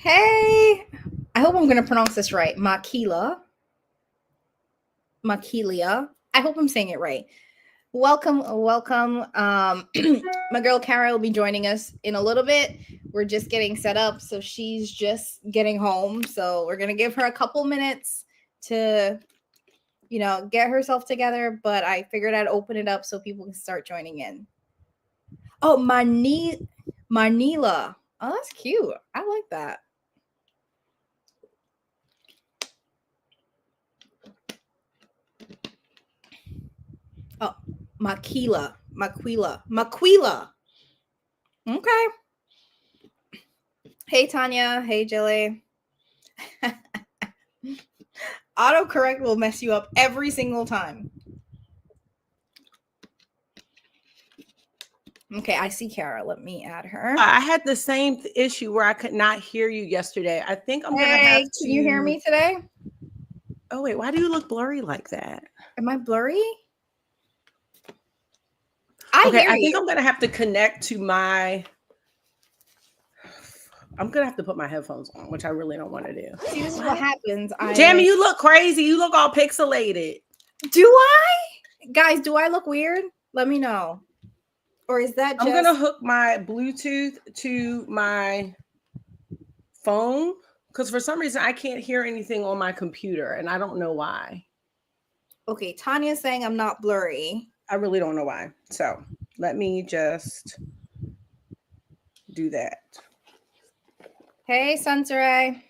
Hey, I hope I'm going to pronounce this right. Makilia. I hope I'm saying it right. Welcome. My girl Cara will be joining us in a little bit. We're just getting set up, so she's just getting home. So we're gonna give her a couple minutes to, get herself together. But I figured I'd open it up so people can start joining in. Oh, Manila. Oh, that's cute. I like that. Oh, Maquila. Okay. Hey, Tanya. Hey, Jilly. Autocorrect will mess you up every single time. Okay, I see Cara. Let me add her. I had the same issue where I could not hear you yesterday. I think I'm gonna have to. Can you hear me today? Oh wait, why do you look blurry like that? Am I blurry? I think I'm gonna have to connect to my. I'm gonna have to put my headphones on, which I really don't want to do. See, this is what happens. Tammy, you look crazy. You look all pixelated. Do I? Guys, do I look weird? Let me know. Or is that just... I'm gonna hook my Bluetooth to my phone because for some reason I can't hear anything on my computer and I don't know why. Okay, Tanya's saying I'm not blurry. I really don't know why. So let me just do that. Hey, Sunsaray.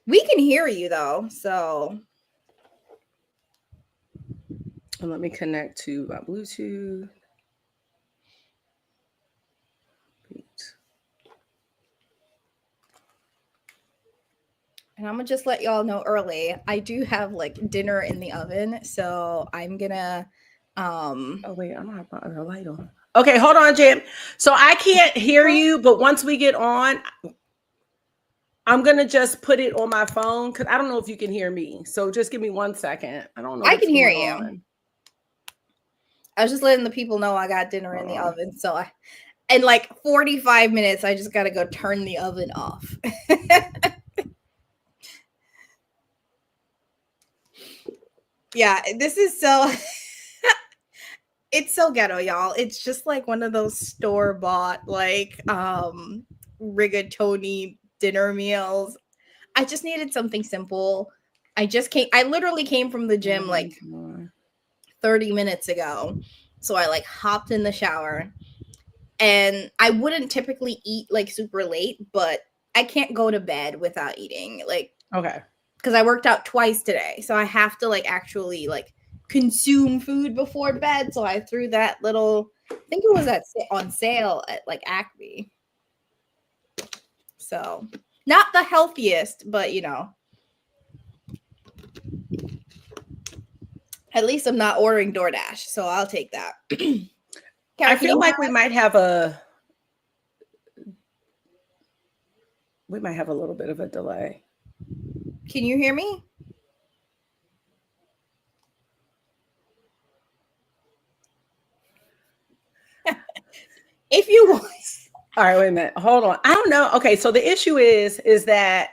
We can hear you though, so. And let me connect to my Bluetooth. And I'm gonna just let y'all know early. I do have like dinner in the oven, so I'm gonna. Oh wait, I don't have my other light on. Okay, hold on, Jim. So I can't hear you, but once we get on, I'm gonna just put it on my phone because I don't know if you can hear me. So just give me 1 second. I don't know. I can hear you. I was just letting the people know I got dinner in the oven. So in like 45 minutes, I just gotta go turn the oven off. Yeah, this is so. It's so ghetto, y'all. It's just like one of those store-bought like rigatoni dinner meals. I just needed something simple. I literally came from the gym like 30 minutes ago. So I like hopped in the shower. And I wouldn't typically eat like super late, but I can't go to bed without eating. Like, okay. Because I worked out twice today. So I have to like actually like consume food before bed. So I threw that little, I think it was on sale at like Acme. So not the healthiest, but at least I'm not ordering DoorDash. So I'll take that. I feel like we might have a little bit of a delay. Can you hear me? If you want. All right, wait a minute. Hold on. I don't know. Okay, so the issue is that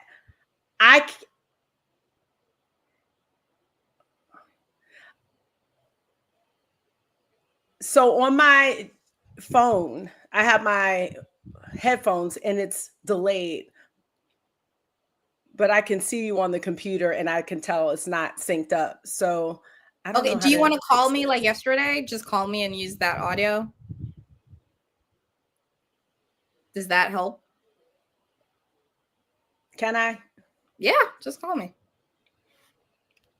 so on my phone, I have my headphones and it's delayed. But I can see you on the computer and I can tell it's not synced up. So I don't know. Okay, do you want to call me like yesterday? Just call me and use that audio. Does that help? Can I? Yeah, just call me.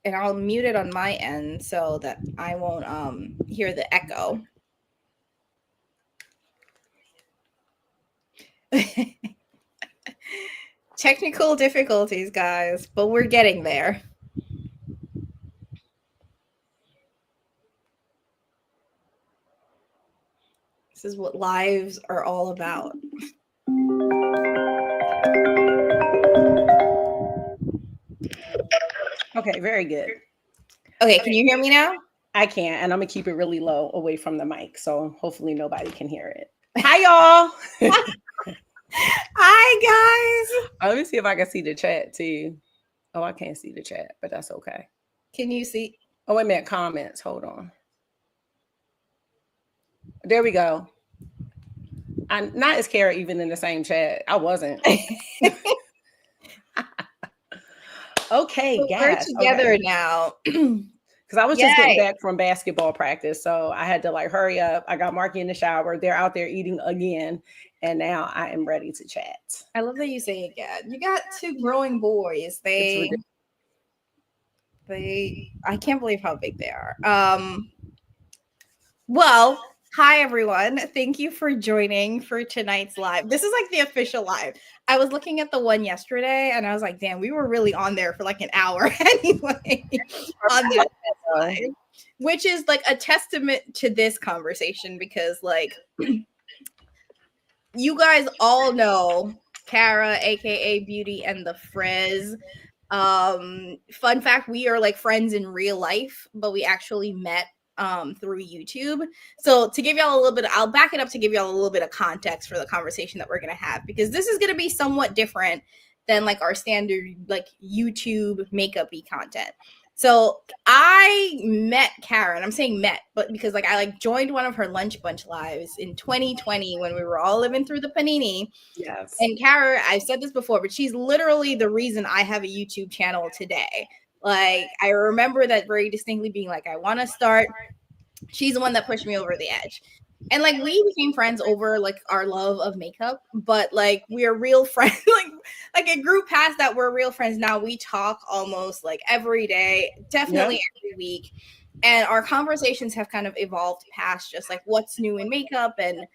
And I'll mute it on my end so that I won't hear the echo. Technical difficulties, guys, but we're getting there. This is what lives are all about. Okay, very good. Okay, can you hear me now? I can, and I'm gonna keep it really low away from the mic, so hopefully nobody can hear it. Hi, y'all. Hi guys. Let me see if I can see the chat too. Oh, I can't see the chat, but that's okay. Can you see? Oh, wait a minute. Comments. Hold on. There we go. I'm not as Cara even in the same chat. I wasn't. Okay, So we're yes. Okay. together now. Because I was just getting Yay. back from basketball practice. So I had to like hurry up. I got Marky in the shower. They're out there eating again. And now I am ready to chat. I love that you say again. You got two growing boys. It's ridiculous. They I can't believe how big they are. Well, hi everyone. Thank you for joining for tonight's live. This is like the official live. I was looking at the one yesterday and I was like, damn, we were really on there for like an hour anyway on this live, which is like a testament to this conversation because like you guys all know Cara, aka Beauty and the Frizz. Fun fact, we are like friends in real life, but we actually met through YouTube. So to give y'all a little bit, I'll back it up to give y'all a little bit of context for the conversation that we're gonna have because this is gonna be somewhat different than like our standard like YouTube makeup-y content. So I met Karen. I'm saying met, but because like I like joined one of her lunch bunch lives in 2020 when we were all living through the panini. Yes. And Cara, I've said this before, but she's literally the reason I have a YouTube channel today. Like I remember that very distinctly being like, I want to start. She's the one that pushed me over the edge. And like we became friends over like our love of makeup, but like we're real friends. like it grew past that we're real friends now. We talk almost like every day, definitely Yep. every week. And our conversations have kind of evolved past just like what's new in makeup and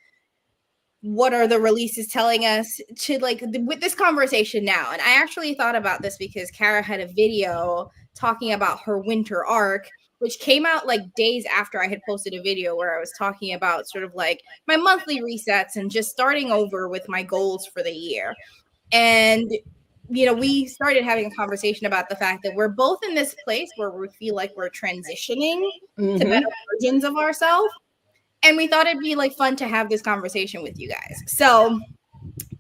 what are the releases telling us to like with this conversation now. And I actually thought about this because Cara had a video talking about her winter arc, which came out like days after I had posted a video where I was talking about sort of like my monthly resets and just starting over with my goals for the year. And you know, we started having a conversation about the fact that we're both in this place where we feel like we're transitioning to better versions of ourselves, and we thought it'd be like fun to have this conversation with you guys. So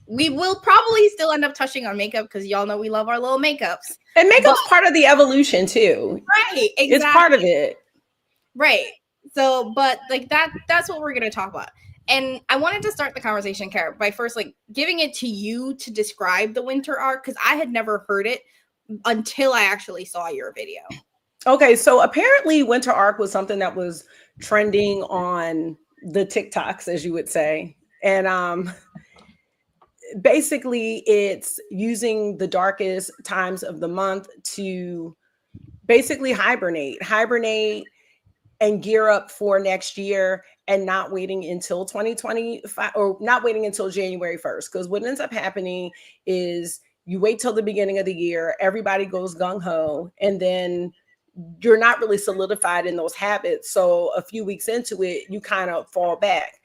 we will probably still end up touching on makeup because y'all know we love our little makeups. And makeup's part of the evolution too. Right, exactly. It's part of it. Right. So, but like that's what we're gonna talk about. And I wanted to start the conversation, Cara, by first like giving it to you to describe the winter arc because I had never heard it until I actually saw your video. Okay, so apparently winter arc was something that was trending on the TikToks, as you would say. And basically it's using the darkest times of the month to basically hibernate and gear up for next year and not waiting until 2025 or not waiting until January 1st. Because what ends up happening is you wait till the beginning of the year, everybody goes gung-ho, and then you're not really solidified in those habits. So a few weeks into it, you kind of fall back.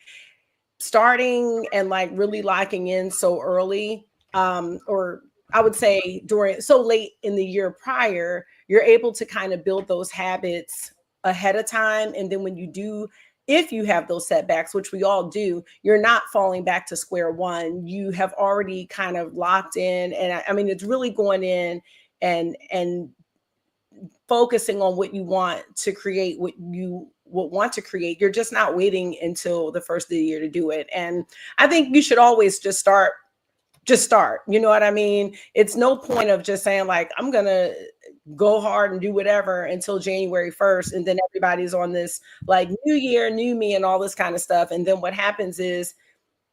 Starting and like really locking in so early, or I would say during so late in the year prior, you're able to kind of build those habits ahead of time. And then when you do, if you have those setbacks, which we all do, you're not falling back to square one. You have already kind of locked in. And I mean, it's really going in and focusing on what you want to create, what you would want to create. You're just not waiting until the first of the year to do it. And I think you should always just start. You know what I mean? It's no point of just saying like, I'm going to go hard and do whatever until January 1st. And then everybody's on this like new year, new me and all this kind of stuff. And then what happens is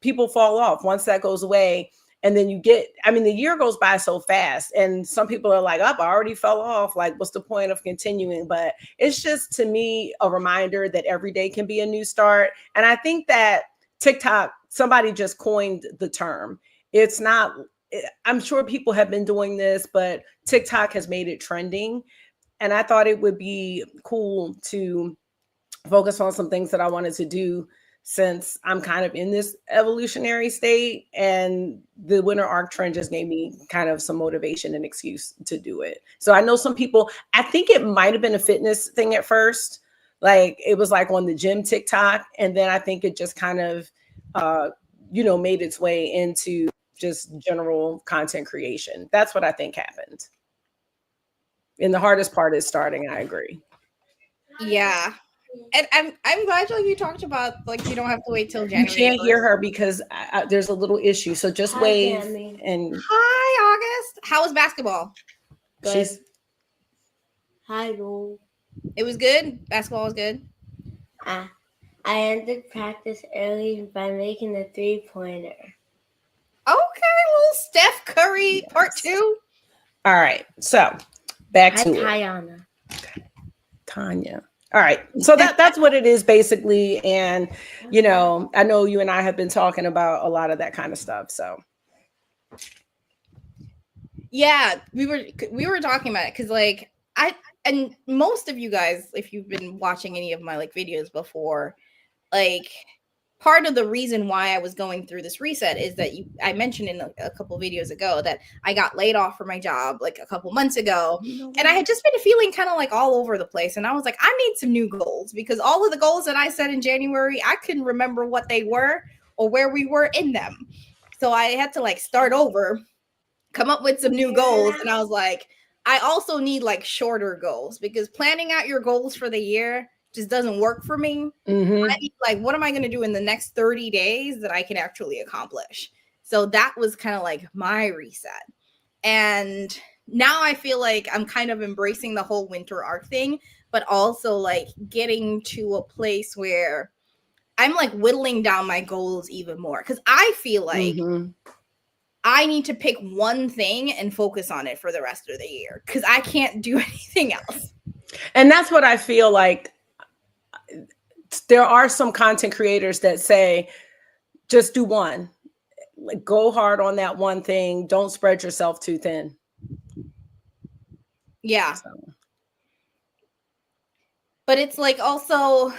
people fall off once that goes away. And then you get, I mean, the year goes by so fast. And some people are like, oh, I already fell off. Like, what's the point of continuing? But it's just, to me, a reminder that every day can be a new start. And I think that TikTok, somebody just coined the term. It's not, I'm sure people have been doing this, but TikTok has made it trending. And I thought it would be cool to focus on some things that I wanted to do since I'm kind of in this evolutionary state, and the winter arc trend just gave me kind of some motivation and excuse to do it. So I know some people, I think it might have been a fitness thing at first. Like it was like on the gym TikTok. And then I think it just kind of, made its way into just general content creation. That's what I think happened. And the hardest part is starting. I agree. Yeah. And I'm glad you talked about like you don't have to wait till You January can't hear 1st. her because there's a little issue. So just wave and Hi, August. How was basketball? she's Hi, Lou. It was good. Basketball was good. I ended practice early by making a 3-pointer. Okay, little Steph Curry part 2. All right. So back Hi, to it. Tayana. Tanya. All right. So that's what it is basically. And, you know, I know you and I have been talking about a lot of that kind of stuff. So Yeah, we were talking about it because like and most of you guys, if you've been watching any of my like videos before, like part of the reason why I was going through this reset is that I mentioned in a couple videos ago that I got laid off from my job like a couple months ago, and I had just been feeling kind of like all over the place, and I was like, I need some new goals because all of the goals that I set in January, I couldn't remember what they were or where we were in them, so I had to like start over, come up with some new goals, and I was like, I also need like shorter goals because planning out your goals for the year just doesn't work for me. I need, like, what am I going to do in the next 30 days that I can actually accomplish? So that was kind of like my reset. And now I feel like I'm kind of embracing the whole winter arc thing, but also like getting to a place where I'm like whittling down my goals even more because I feel like I need to pick one thing and focus on it for the rest of the year because I can't do anything else. And that's what I feel like. There are some content creators that say, just do one. Like, go hard on that one thing. Don't spread yourself too thin. Yeah. So. But it's like also,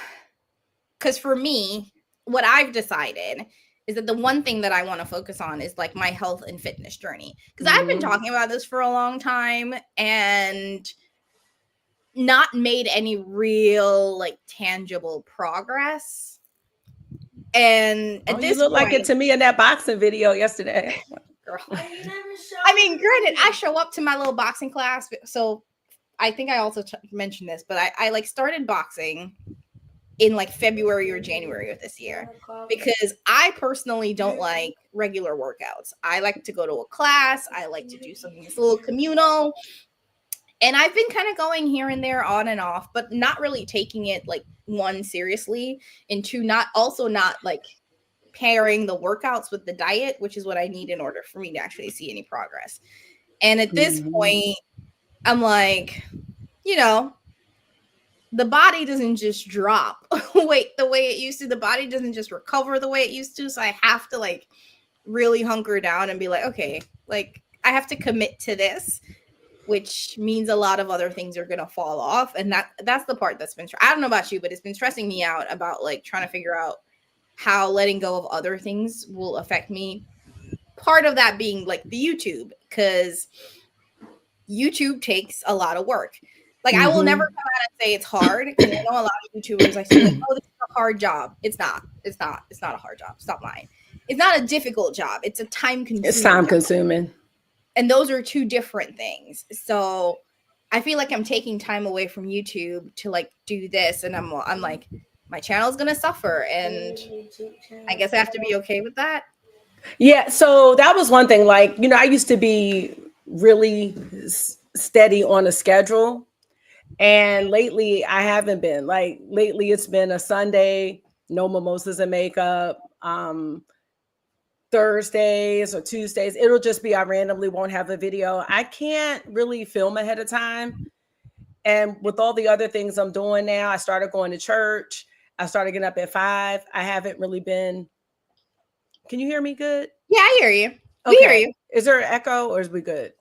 because for me, what I've decided is that the one thing that I want to focus on is like my health and fitness journey. Because I've been talking about this for a long time and not made any real like tangible progress. And at this you look point, like it to me in that boxing video yesterday. Girl. I mean, granted, I show up to my little boxing class. So I think I also mentioned this, but I like started boxing in like February or January of this year because I personally don't like regular workouts. I like to go to a class. I like to do something that's a little communal. And I've been kind of going here and there on and off, but not really taking it like one seriously, and two, not like pairing the workouts with the diet, which is what I need in order for me to actually see any progress. And at this point, I'm like, you know, the body doesn't just drop weight the way it used to. The body doesn't just recover the way it used to. So I have to like really hunker down and be like, okay, like I have to commit to this, which means a lot of other things are going to fall off. And that's the part that's been, I don't know about you, but it's been stressing me out about like trying to figure out how letting go of other things will affect me. Part of that being like the YouTube, because YouTube takes a lot of work. Like I will never come out and say it's hard because I know a lot of YouTubers I say like, oh, this is a hard job. It's not a hard job. Stop lying. It's not a difficult job. It's a time consuming. It's time consuming. And those are two different things. So I feel like I'm taking time away from YouTube to like do this, and I'm like, my channel's gonna suffer, and I guess I have to be okay with that. Yeah, so that was one thing. Like, you know, I used to be really steady on a schedule, and lately I haven't been. Like lately it's been a Sunday, no mimosas and makeup. Thursdays or Tuesdays, it'll just be I randomly won't have a video. I can't really film ahead of time. And with all the other things I'm doing now, I started going to church. I started getting up at 5. I haven't really been. Can you hear me good? Yeah, I hear you. We hear you. Is there an echo or is we good?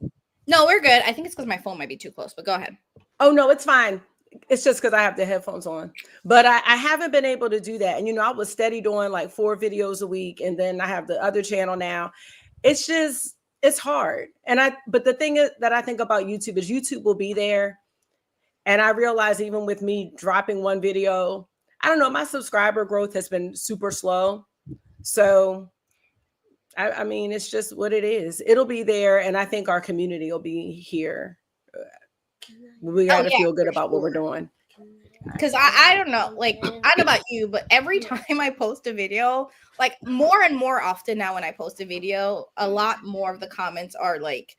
No, we're good. I think it's because my phone might be too close, but go ahead. Oh, no, it's fine. It's just because I have the headphones on. But I haven't been able to do that. And, you know, I was steady doing like 4 videos a week. And then I have the other channel now. It's just, it's hard. But the thing is that I think about YouTube is YouTube will be there. And I realize even with me dropping one video, I don't know, my subscriber growth has been super slow. So I mean, it's just what it is. It'll be there, and I think our community will be here. We got Oh to yeah, feel good for about what we're sure. doing. Because I don't know, like I don't know about you, but every time I post a video, like more and more often now when I post a video, a lot more of the comments are like,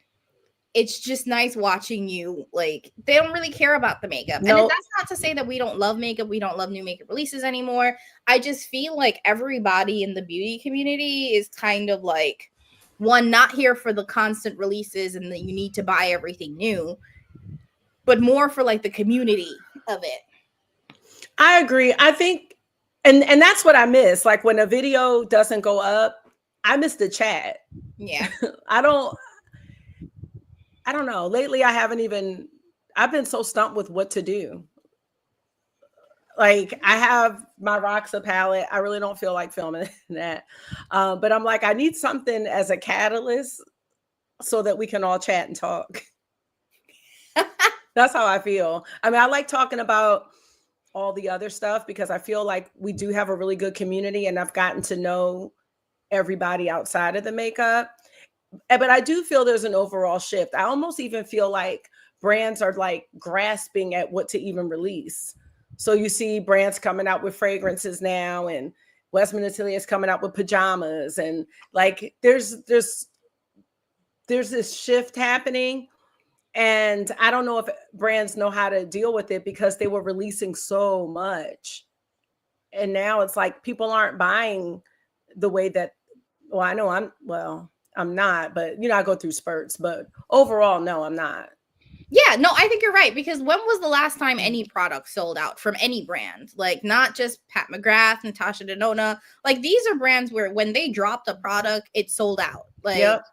it's just nice watching you. Like they don't really care about the makeup. And No, that's not to say that we don't love makeup, we don't love new makeup releases anymore. I just feel like everybody in the beauty community is kind of like, one, not here for the constant releases and that you need to buy everything new, but more for like the community of it. I agree. I think, and that's what I miss. Like when a video doesn't go up, I miss the chat. Yeah. I don't. I don't know. Lately, I haven't even. I've been so stumped with what to do. Like I have my Roxa palette. I really don't feel like filming that, but I'm like, I need something as a catalyst so that we can all chat and talk. That's how I feel. I mean, I like talking about all the other stuff because I feel like we do have a really good community, and I've gotten to know everybody outside of the makeup. But I do feel there's an overall shift. I almost even feel like brands are like grasping at what to even release. So you see brands coming out with fragrances now, and Westman Atelier is coming out with pajamas, and like there's this shift happening. And I don't know if brands know how to deal with it because they were releasing so much. And now it's like people aren't buying the way that, well, I know I'm not, but I go through spurts, but overall, no, I'm not. Yeah, no, I think you're right, because when was the last time any product sold out from any brand? Like not just Pat McGrath, Natasha Denona. Like these are brands where when they dropped a product, it sold out. Like Yep.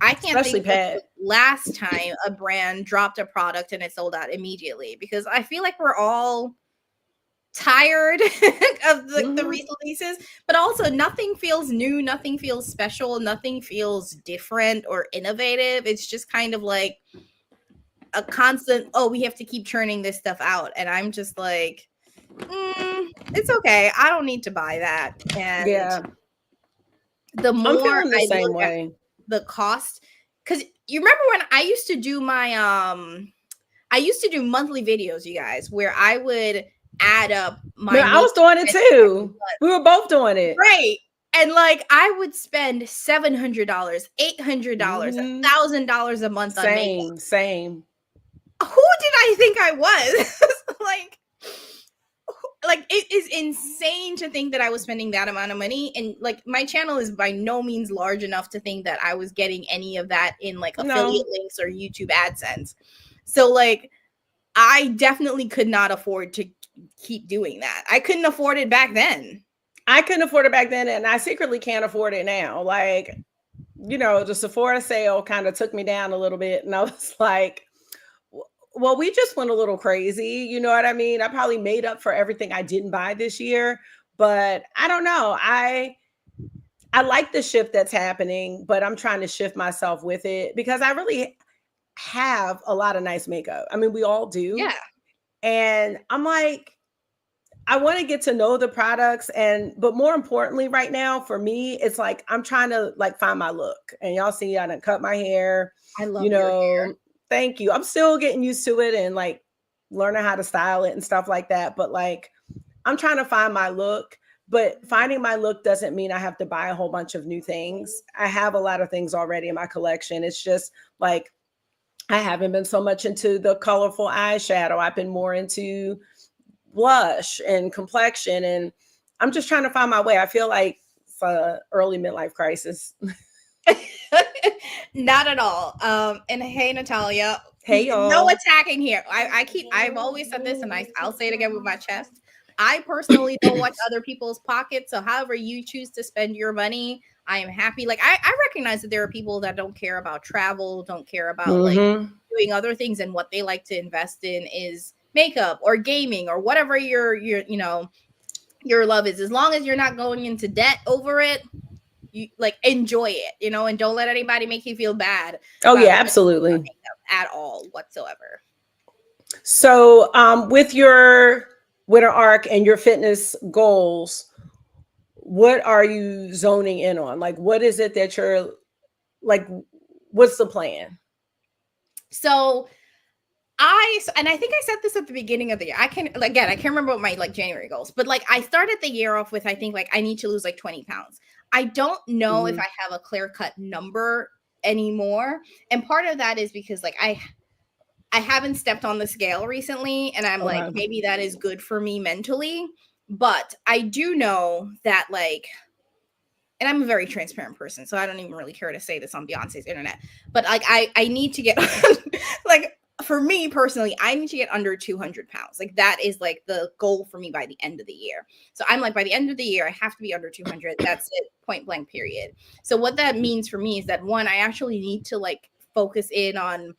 I can't Especially think of Pat. the last time a brand dropped a product and it sold out immediately, because I feel like we're all tired of the releases, but also nothing feels new, nothing feels special, nothing feels different or innovative. It's just kind of like a constant, oh, we have to keep churning this stuff out, and I'm just like, it's okay, I don't need to buy that. And Yeah. the I'm more feeling the I same look at way. the cost, because you remember when I used to do my I used to do monthly videos, you guys, where I would add up my I was doing it too. We were both doing it. right. And like I would spend $700, $800, $1,000 a month on makeup. Same. Who did I think I was? like it is insane to think that I was spending that amount of money, and like my channel is by no means large enough to think that I was getting any of that in like affiliate links or YouTube AdSense. So like I definitely could not afford to keep doing that. I couldn't afford it back then. I couldn't afford it back then, and I secretly can't afford it now. Like, the Sephora sale kind of took me down a little bit, and I was like, well, we just went a little crazy. You know what I mean? I probably made up for everything I didn't buy this year, but I don't know. I like the shift that's happening, but I'm trying to shift myself with it because I really have a lot of nice makeup. I mean, we all do. Yeah. And I'm like, I want to get to know the products, but more importantly right now for me, it's like I'm trying to like find my look. And y'all see I done cut my hair. I love your hair. Thank you. I'm still getting used to it and like learning how to style it and stuff like that. But like I'm trying to find my look, but finding my look doesn't mean I have to buy a whole bunch of new things. I have a lot of things already in my collection. It's just like I haven't been so much into the colorful eyeshadow. I've been more into blush and complexion, and I'm just trying to find my way. I feel like it's an early midlife crisis. Not at all. And hey, Natalia. Hey, y'all. No attacking here. I've always said this, and I'll say it again with my chest. I personally don't watch other people's pockets. So however you choose to spend your money, I am happy. Like I recognize that there are people that don't care about travel, don't care about like doing other things, and what they like to invest in is makeup or gaming or whatever your love is. As long as you're not going into debt over it, you like enjoy it, and don't let anybody make you feel bad. Oh yeah, absolutely. At all whatsoever. So with your winter arc and your fitness goals, what are you zoning in on? Like, what is it that you're like, what's the plan? So and I think I said this at the beginning of the year. I can't remember what my like January goals, but like I started the year off with, I think like I need to lose like 20 pounds. I don't know if I have a clear cut number anymore. And part of that is because like I haven't stepped on the scale recently, and I'm like, maybe that is good for me mentally. But I do know that like, and I'm a very transparent person, so I don't even really care to say this on Beyonce's internet. But like I need to get like, for me personally, I need to get under 200 pounds. Like that is like the goal for me by the end of the year. So I'm like, by the end of the year, I have to be under 200. That's it, point blank, period. So what that means for me is that, one, I actually need to like focus in on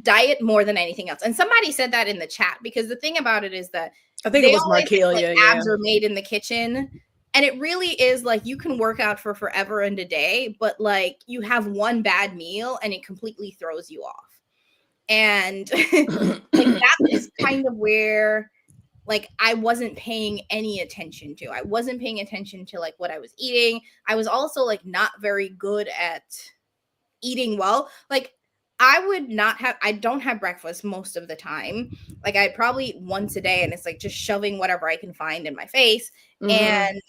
diet more than anything else. And somebody said that in the chat, because the thing about it is that I think it was Markelia, like, abs are made in the kitchen. And it really is like, you can work out for forever and a day, but like you have one bad meal and it completely throws you off. And like that is kind of where like I wasn't paying any attention to. I wasn't paying attention to like what I was eating. I was also like not very good at eating well. Like I don't have breakfast most of the time. Like I probably eat once a day, and it's like just shoving whatever I can find in my face. And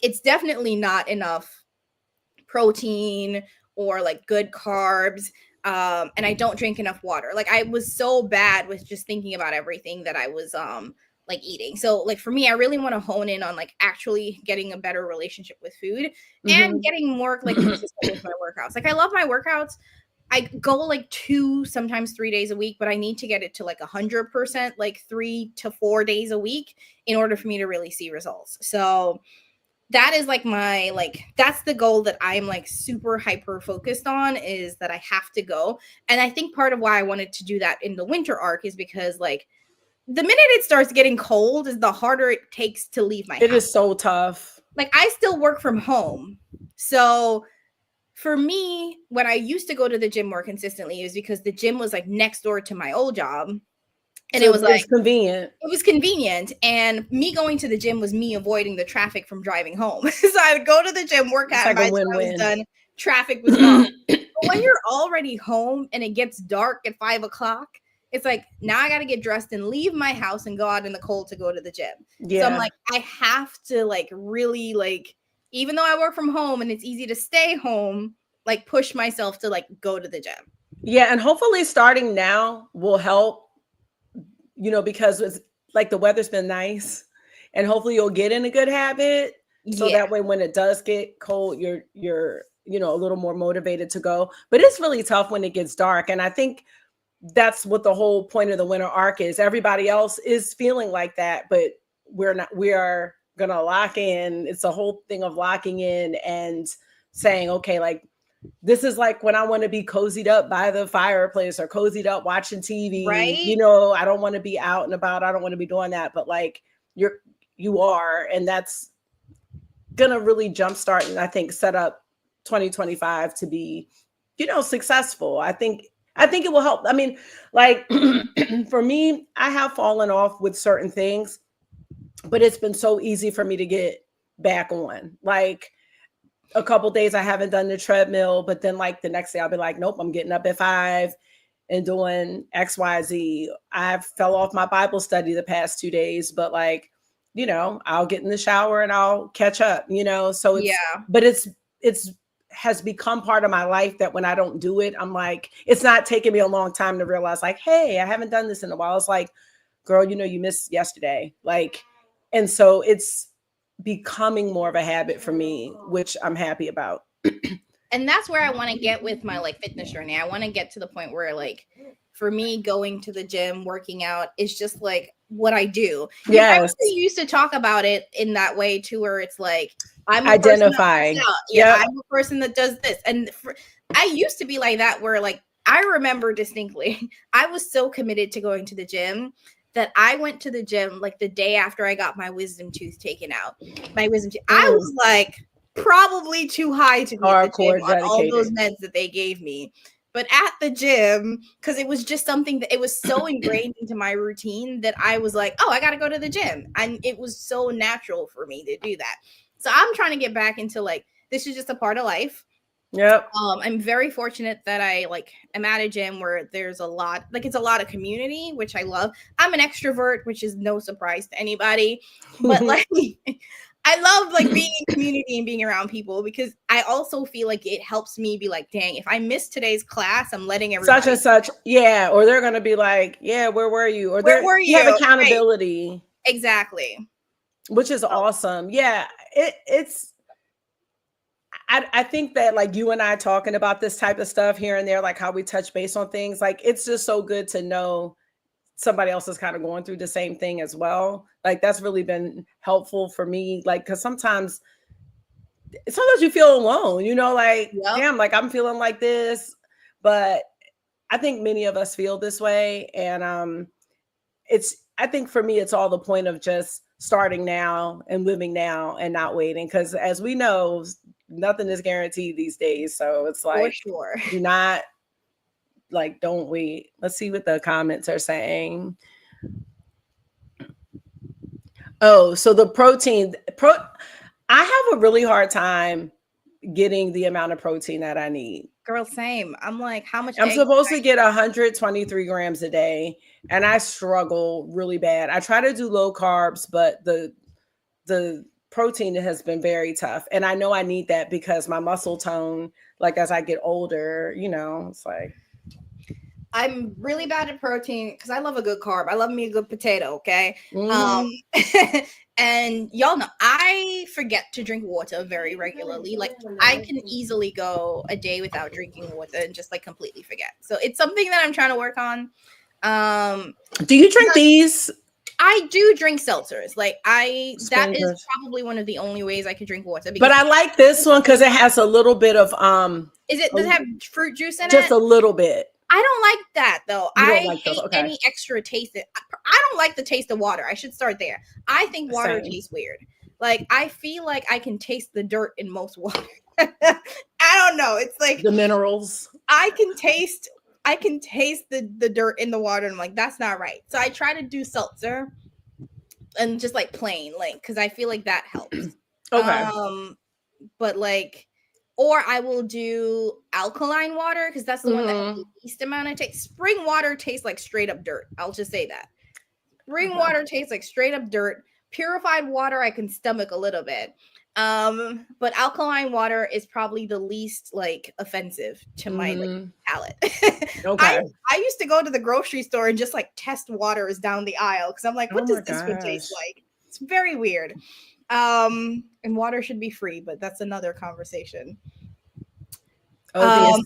it's definitely not enough protein or like good carbs. And I don't drink enough water. Like I was so bad with just thinking about everything that I was like eating. So like for me, I really want to hone in on like actually getting a better relationship with food and getting more like consistent with my workouts. Like I love my workouts. I go like 2, sometimes 3 days a week, but I need to get it to like 100%, like 3 to 4 days a week in order for me to really see results. So that is like my, like, that's the goal that I'm like super hyper focused on, is that I have to go. And I think part of why I wanted to do that in the winter arc is because like the minute it starts getting cold is the harder it takes to leave my house. It is so tough. Like I still work from home. So for me, when I used to go to the gym more consistently, it was because the gym was like next door to my old job. And so it was like convenient. It was convenient. And me going to the gym was me avoiding the traffic from driving home. So I would go to the gym, work out, like by the time I was done, traffic was gone. But when you're already home and it gets dark at 5 o'clock, it's like, now I got to get dressed and leave my house and go out in the cold to go to the gym. So I'm like, I have to like really like, even though I work from home and it's easy to stay home, like push myself to like go to the gym. Yeah. And hopefully starting now will help, you know, because it's like the weather's been nice, and hopefully you'll get in a good habit. So that way, when it does get cold, you're, you know, a little more motivated to go. But it's really tough when it gets dark. And I think that's what the whole point of the winter arc is. Everybody else is feeling like that, but we're not. We are going to lock in. It's a whole thing of locking in and saying, okay, like this is like when I want to be cozied up by the fireplace or cozied up watching TV, right? You know, I don't want to be out and about. I don't want to be doing that, but like you are, and that's going to really jumpstart and I think set up 2025 to be, you know, successful. I think it will help. I mean, like for me, I have fallen off with certain things, but it's been so easy for me to get back on. Like a couple days I haven't done the treadmill, but then like the next day I'll be like, nope, I'm getting up at 5 and doing XYZ. I fell off my Bible study the past 2 days, but like, you know, I'll get in the shower and I'll catch up, you know? So it's, but it's has become part of my life that when I don't do it, I'm like, it's not taking me a long time to realize like, hey, I haven't done this in a while. It's like, girl, you know, you missed yesterday. Like, and so it's becoming more of a habit for me, which I'm happy about. And that's where I want to get with my like fitness journey. I want to get to the point where like, for me, going to the gym, working out is just like what I do. Yes. I used to talk about it in that way too, where it's like, I'm identifying. I'm a person that does this. And I used to be like that, where like, I remember distinctly, I was so committed to going to the gym that I went to the gym like the day after I got my wisdom tooth taken out. My wisdom tooth. I was like probably too high to be at the gym on all those meds that they gave me. But at the gym, because it was just something that it was so ingrained into my routine that I was like, oh, I got to go to the gym. And it was so natural for me to do that. So I'm trying to get back into like, this is just a part of life. Yep. I'm very fortunate that I like am at a gym where there's a lot, like it's a lot of community, which I love. I'm an extrovert, which is no surprise to anybody, but like I love like being in community and being around people, because I also feel like it helps me be like, dang, if I miss today's class, I'm letting everybody such and such, yeah, or they're gonna be like, yeah, where were you? Or where were you have you? accountability, right. Exactly, which is awesome. Yeah, it's I think that like you and I talking about this type of stuff here and there, like how we touch base on things, like it's just so good to know somebody else is kind of going through the same thing as well. Like that's really been helpful for me. Like, cause sometimes you feel alone, you know, like, yep, damn, like I'm feeling like this, but I think many of us feel this way. And I think for me, it's all the point of just starting now and living now and not waiting. Cause as we know, nothing is guaranteed these days. So it's for like, sure. do not, like, don't wait. Let's see what the comments are saying. Oh, so the I have a really hard time getting the amount of protein that I need. Girl, same. I'm like, how much I'm egg? supposed to get 123 grams a day, and I struggle really bad. I try to do low carbs, but the protein has been very tough. And I know I need that because my muscle tone, like as I get older, you know, it's like I'm really bad at protein because I love a good carb. I love me a good potato, okay? And y'all know I forget to drink water very regularly. Like I can easily go a day without drinking water and just like completely forget. So it's something that I'm trying to work on. Do you drink these? I do drink seltzers. Like that is Spangers. probably one of the only ways I could drink water. But I like this one because it has a little bit of does it have fruit juice in it? Just a little bit. I don't like that though. I like hate those. Okay. any extra taste. I don't like the taste of water. I should start there. I think water Same. tastes weird. Like I feel like I can taste the dirt in most water. I don't know. It's like the minerals. I can taste the dirt in the water, and I'm like, that's not right. So I try to do seltzer and just like plain, like, because I feel like that helps. Okay. But like, or I will do alkaline water because that's the one that has the least amount of taste. Spring water tastes like straight up dirt. I'll just say that. Spring water tastes like straight up dirt. Purified water I can stomach a little bit. But alkaline water is probably the least like offensive to my like, palate. Okay. I used to go to the grocery store and just like test waters down the aisle because I'm like, what does this one taste like? It's very weird. And water should be free, but that's another conversation. Oh,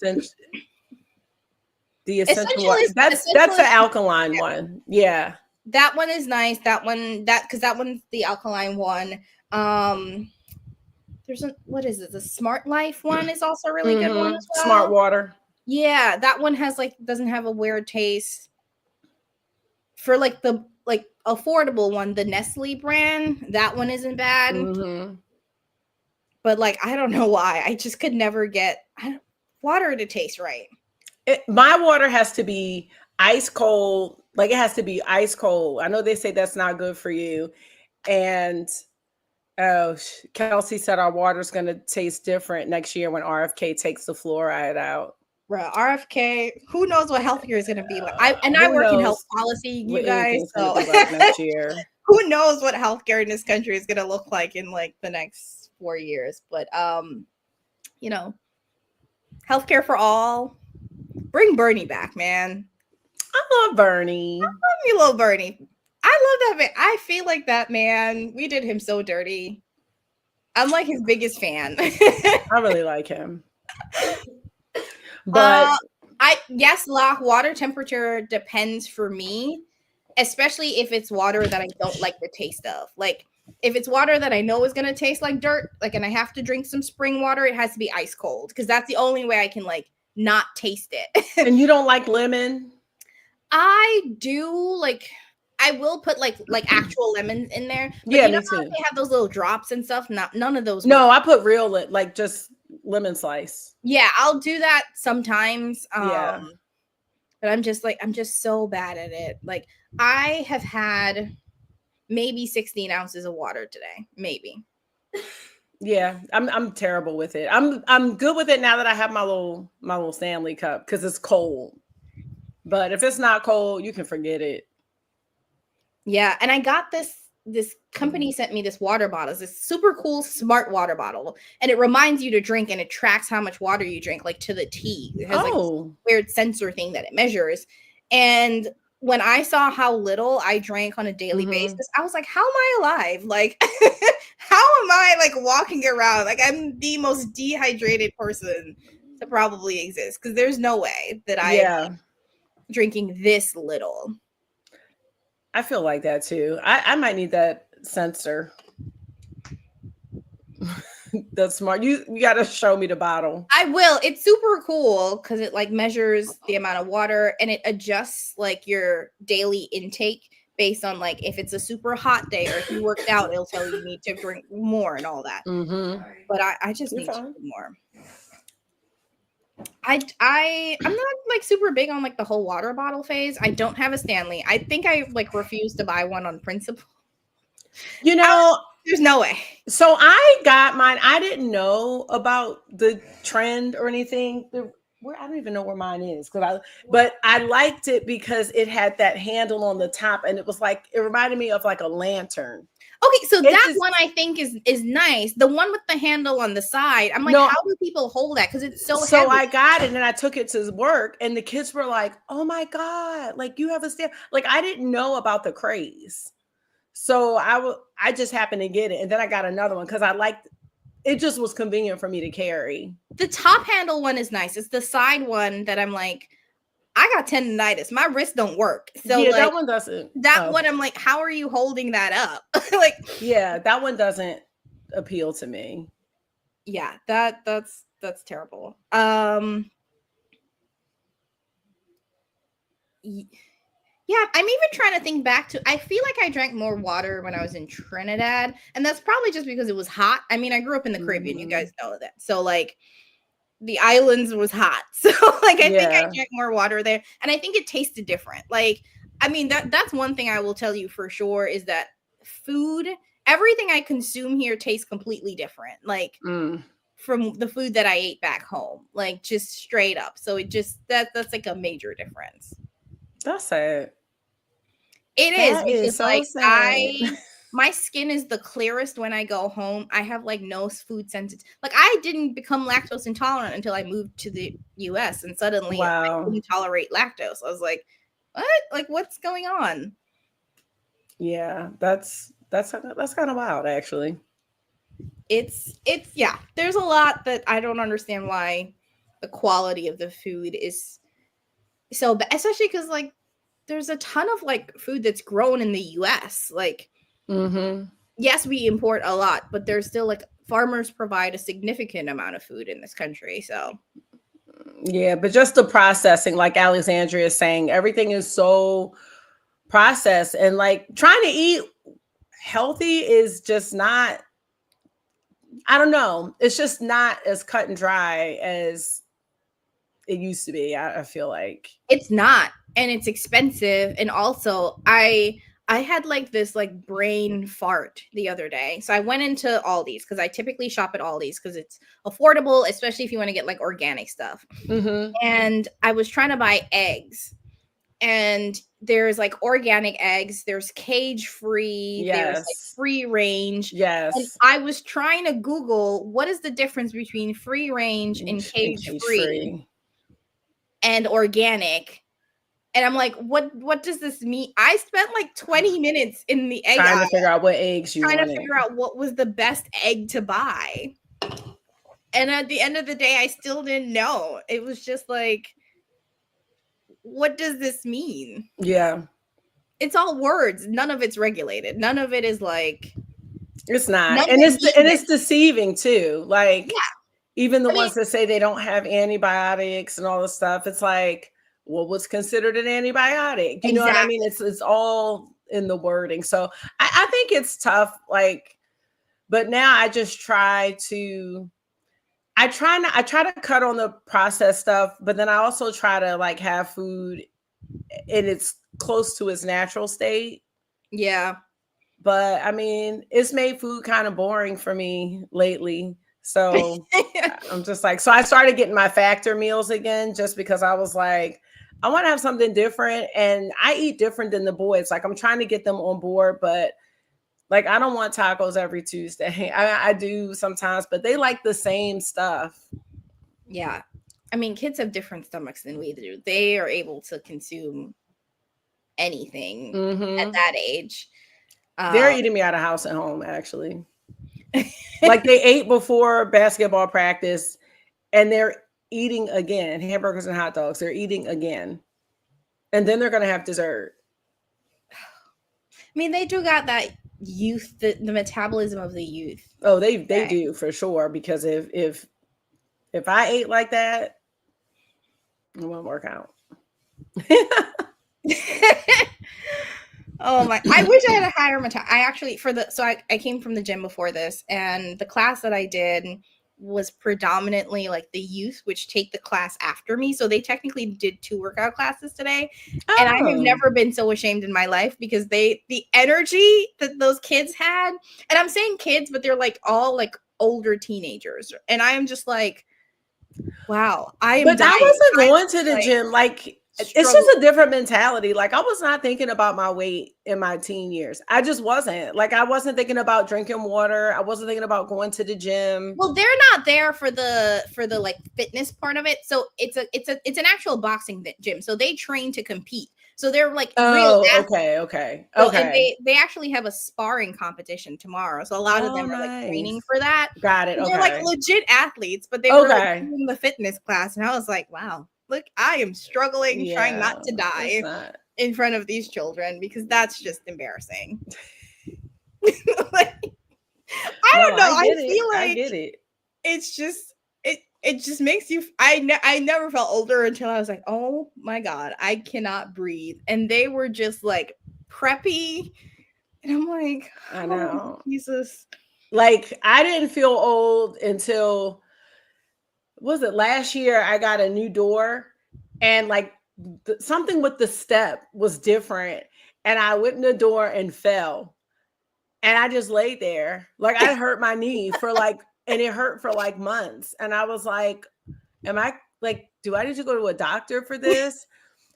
the essential water. That's the alkaline one. Yeah. That one is nice. That one's the alkaline one. There's what is it? The Smart Life one is also a really good one as well. Smart water. Yeah, that one has like doesn't have a weird taste. For like the affordable one, the Nestle brand, that one isn't bad. But like I don't know why. I just could never get water to taste right. My water has to be ice cold. Like it has to be ice cold. I know they say that's not good for you. And Kelsey said our water's going to taste different next year when RFK takes the fluoride out. Bro, RFK, who knows what healthcare is going to be like? I work in health policy, you guys. So like next year. Who knows what healthcare in this country is going to look like in like the next 4 years? But you know, healthcare for all. Bring Bernie back, man. I love Bernie. I love you, little Bernie. I love that man. I feel like that man. We did him so dirty. I'm like his biggest fan. I really like him. But water temperature depends for me, especially if it's water that I don't like the taste of. Like if it's water that I know is gonna taste like dirt, like, and I have to drink some spring water, it has to be ice cold because that's the only way I can like not taste it. And you don't like lemon? I do like. I will put like actual lemons in there. But yeah, you know me too. They have those little drops and stuff. None of those. No, I put real like just lemon slice. Yeah, I'll do that sometimes. Yeah. But I'm just so bad at it. Like I have had maybe 16 ounces of water today. Maybe. Yeah, I'm terrible with it. I'm good with it now that I have my little Stanley cup because it's cold. But if it's not cold, you can forget it. Yeah, and I got this company sent me this water bottle. It's this super cool smart water bottle, and it reminds you to drink, and it tracks how much water you drink, like to the T. It has like this Oh, weird sensor thing that it measures. And when I saw how little I drank on a daily hmm, basis, I was like, how am I alive? Like, how am I like walking around? Like, I'm the most dehydrated person to probably exist because there's no way that I'm yeah. drinking this little. I feel like that too. I might need that sensor. That's smart. You got to show me the bottle. I will. It's super cool because it like measures the amount of water and it adjusts like your daily intake based on like if it's a super hot day or if you worked out, it'll tell you need to drink more and all that. Mm-hmm. But I just You're need to fine. do more. I'm not like super big on like the whole water bottle phase. I don't have a Stanley. I think I like refuse to buy one on principle. You How, know, there's no way. so I got mine. I didn't know about the trend or anything. Where I don't even know where mine is but I liked it because it had that handle on the top, and it was like it reminded me of like a lantern. Okay, so It that just one I think is nice. The one with the handle on the side, I'm like, no. how do people hold that? Because it's so So heavy. I got it and I took it to work, and the kids were like, "Oh my god, like you have a stand!" Like I didn't know about the craze. So I just happened to get it, and then I got another one because I liked it. Just was convenient for me to carry. The top handle one is nice. It's the side one that I'm like, I got tendonitis. My wrist don't work. So Yeah, like that one doesn't. that Oh, one, I'm like, how are you holding that up? Like, yeah, that one doesn't appeal to me. yeah, that's terrible. Y- Yeah, I'm even trying to think back to. I feel like I drank more water when I was in Trinidad, and that's probably just because it was hot. I mean, I grew up in the Caribbean. You Mhm. guys know that. So like the islands was hot. So like I think I Yeah. drank more water there and I think it tasted different. Like I mean that's one thing I will tell you for sure is that food, everything I consume here tastes completely different. Like Mm. from the food that I ate back home. Like just straight up. So it just that's like a major difference. That's sad. It is That is because so like sad. my skin is the clearest when I go home. I have like no food sensitive. Like I didn't become lactose intolerant until I moved to the US and suddenly I Wow. couldn't tolerate lactose. I was like, "What? Like what's going on?" Yeah, that's kind of wild, actually. It's yeah, there's a lot that I don't understand why the quality of the food is so bad, especially cuz like there's a ton of like food that's grown in the US. Like Hmm. yes, we import a lot, but there's still like farmers provide a significant amount of food in this country. So Yeah, but just the processing, like Alexandria is saying, everything is so processed, and like trying to eat healthy is just not. I don't know. It's just not as cut and dry as it used to be. I feel like. it's not, and it's expensive. And also, I had like this like brain fart the other day. So I went into Aldi's because I typically shop at Aldi's because it's affordable, especially if you want to get like organic stuff. Hmm. And I was trying to buy eggs, and there's like organic eggs, there's cage free, there's like Yes. free range. And Yes. I was trying to Google what is the difference between free range and And cage cage free free. and organic. And I'm like, what does this mean? I spent like 20 minutes in the egg Trying aisle to figure out what eggs you trying to wanted. figure out what was the best egg to buy. And at the end of the day, I still didn't know. It was just like, what does this mean? Yeah. It's all words. None of it's regulated. None of it is like It's not. none of And it means it's it. deceiving too. Like Yeah. even the I mean, ones that say they don't have antibiotics and all this stuff, it's like, well, what's considered an antibiotic? You know what I mean? exactly. It's all in the wording. So I think it's tough. Like, but now I just try to I try to cut on the processed stuff, but then I also try to like have food in its close to its natural state. Yeah. But I mean, it's made food kind of boring for me lately. So I'm just like, so I started getting my factor meals again just because I was like, I want to have something different. And I eat different than the boys. Like, I'm trying to get them on board, but like, I don't want tacos every Tuesday. I do sometimes, but they like the same stuff. Yeah. I mean, kids have different stomachs than we do. They are able to consume anything at Mm-hmm. that age. They're eating me out of house and home, actually. Like, they ate before basketball practice and they're eating again hamburgers and hot dogs. They're eating again. And then they're going to have dessert. I mean, they do got that youth, the metabolism of the youth. Oh, they do for sure. Because if I ate like that, it won't work out. Oh my! I wish I had a higher I actually I came from the gym before this, and the class that I did was predominantly like the youth, which take the class after me. So they technically did 2 workout classes today, and I have never been so ashamed in my life because the energy that those kids had, and I'm saying kids, but they're like all like older teenagers, and I am just like, wow, I am. But dying. I wasn't going to the like, gym. Like, it's just a different mentality. Like, I was not thinking about my weight in my teen years. I just wasn't. Like, I wasn't thinking about drinking water. I wasn't thinking about going to the gym. Well, they're not there for the like fitness part of it. So it's an actual boxing gym. So they train to compete. So they're like real athletes. Okay. So, and they actually have a sparring competition tomorrow. So a lot of them are like training for that. Got it. And okay. They're like legit athletes, but they were like doing the fitness class, and I was like, wow, look, I am struggling trying not to die in front of these children because that's just embarrassing. Like, I don't know. I feel like I get it. It's just it just makes you. I never felt older until I was like, oh my god, I cannot breathe, and they were just like preppy, and I'm like, oh, I know, Jesus. Like, I didn't feel old until, was it last year? I got a new door, and like something with the step was different, and I went in the door and fell. And I just laid there. Like, I hurt my knee for like, and it hurt for like months. And I was like, am I like, do I need to go to a doctor for this?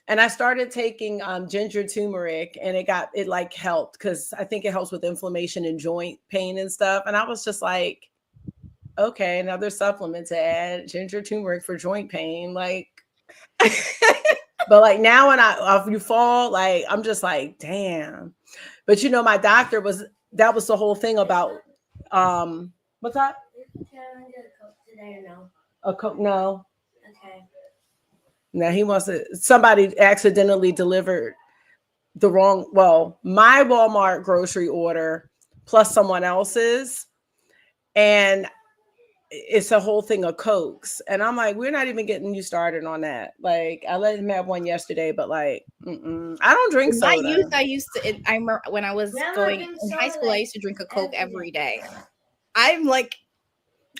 And I started taking ginger turmeric, and it like helped because I think it helps with inflammation and joint pain and stuff. And I was just like, okay, another supplement to add, ginger turmeric for joint pain. Like, but like now when you fall, like, I'm just like, damn. But my doctor that was the whole thing about what's that? A Coke? No. Okay. Now he wants to. Somebody accidentally delivered my Walmart grocery order plus someone else's, and it's a whole thing of Cokes. And I'm like, we're not even getting you started on that. Like, I let him have one yesterday, but like, I don't drink soda. I used to. I remember when I was going in high school, I used to drink a Coke every day. I'm like,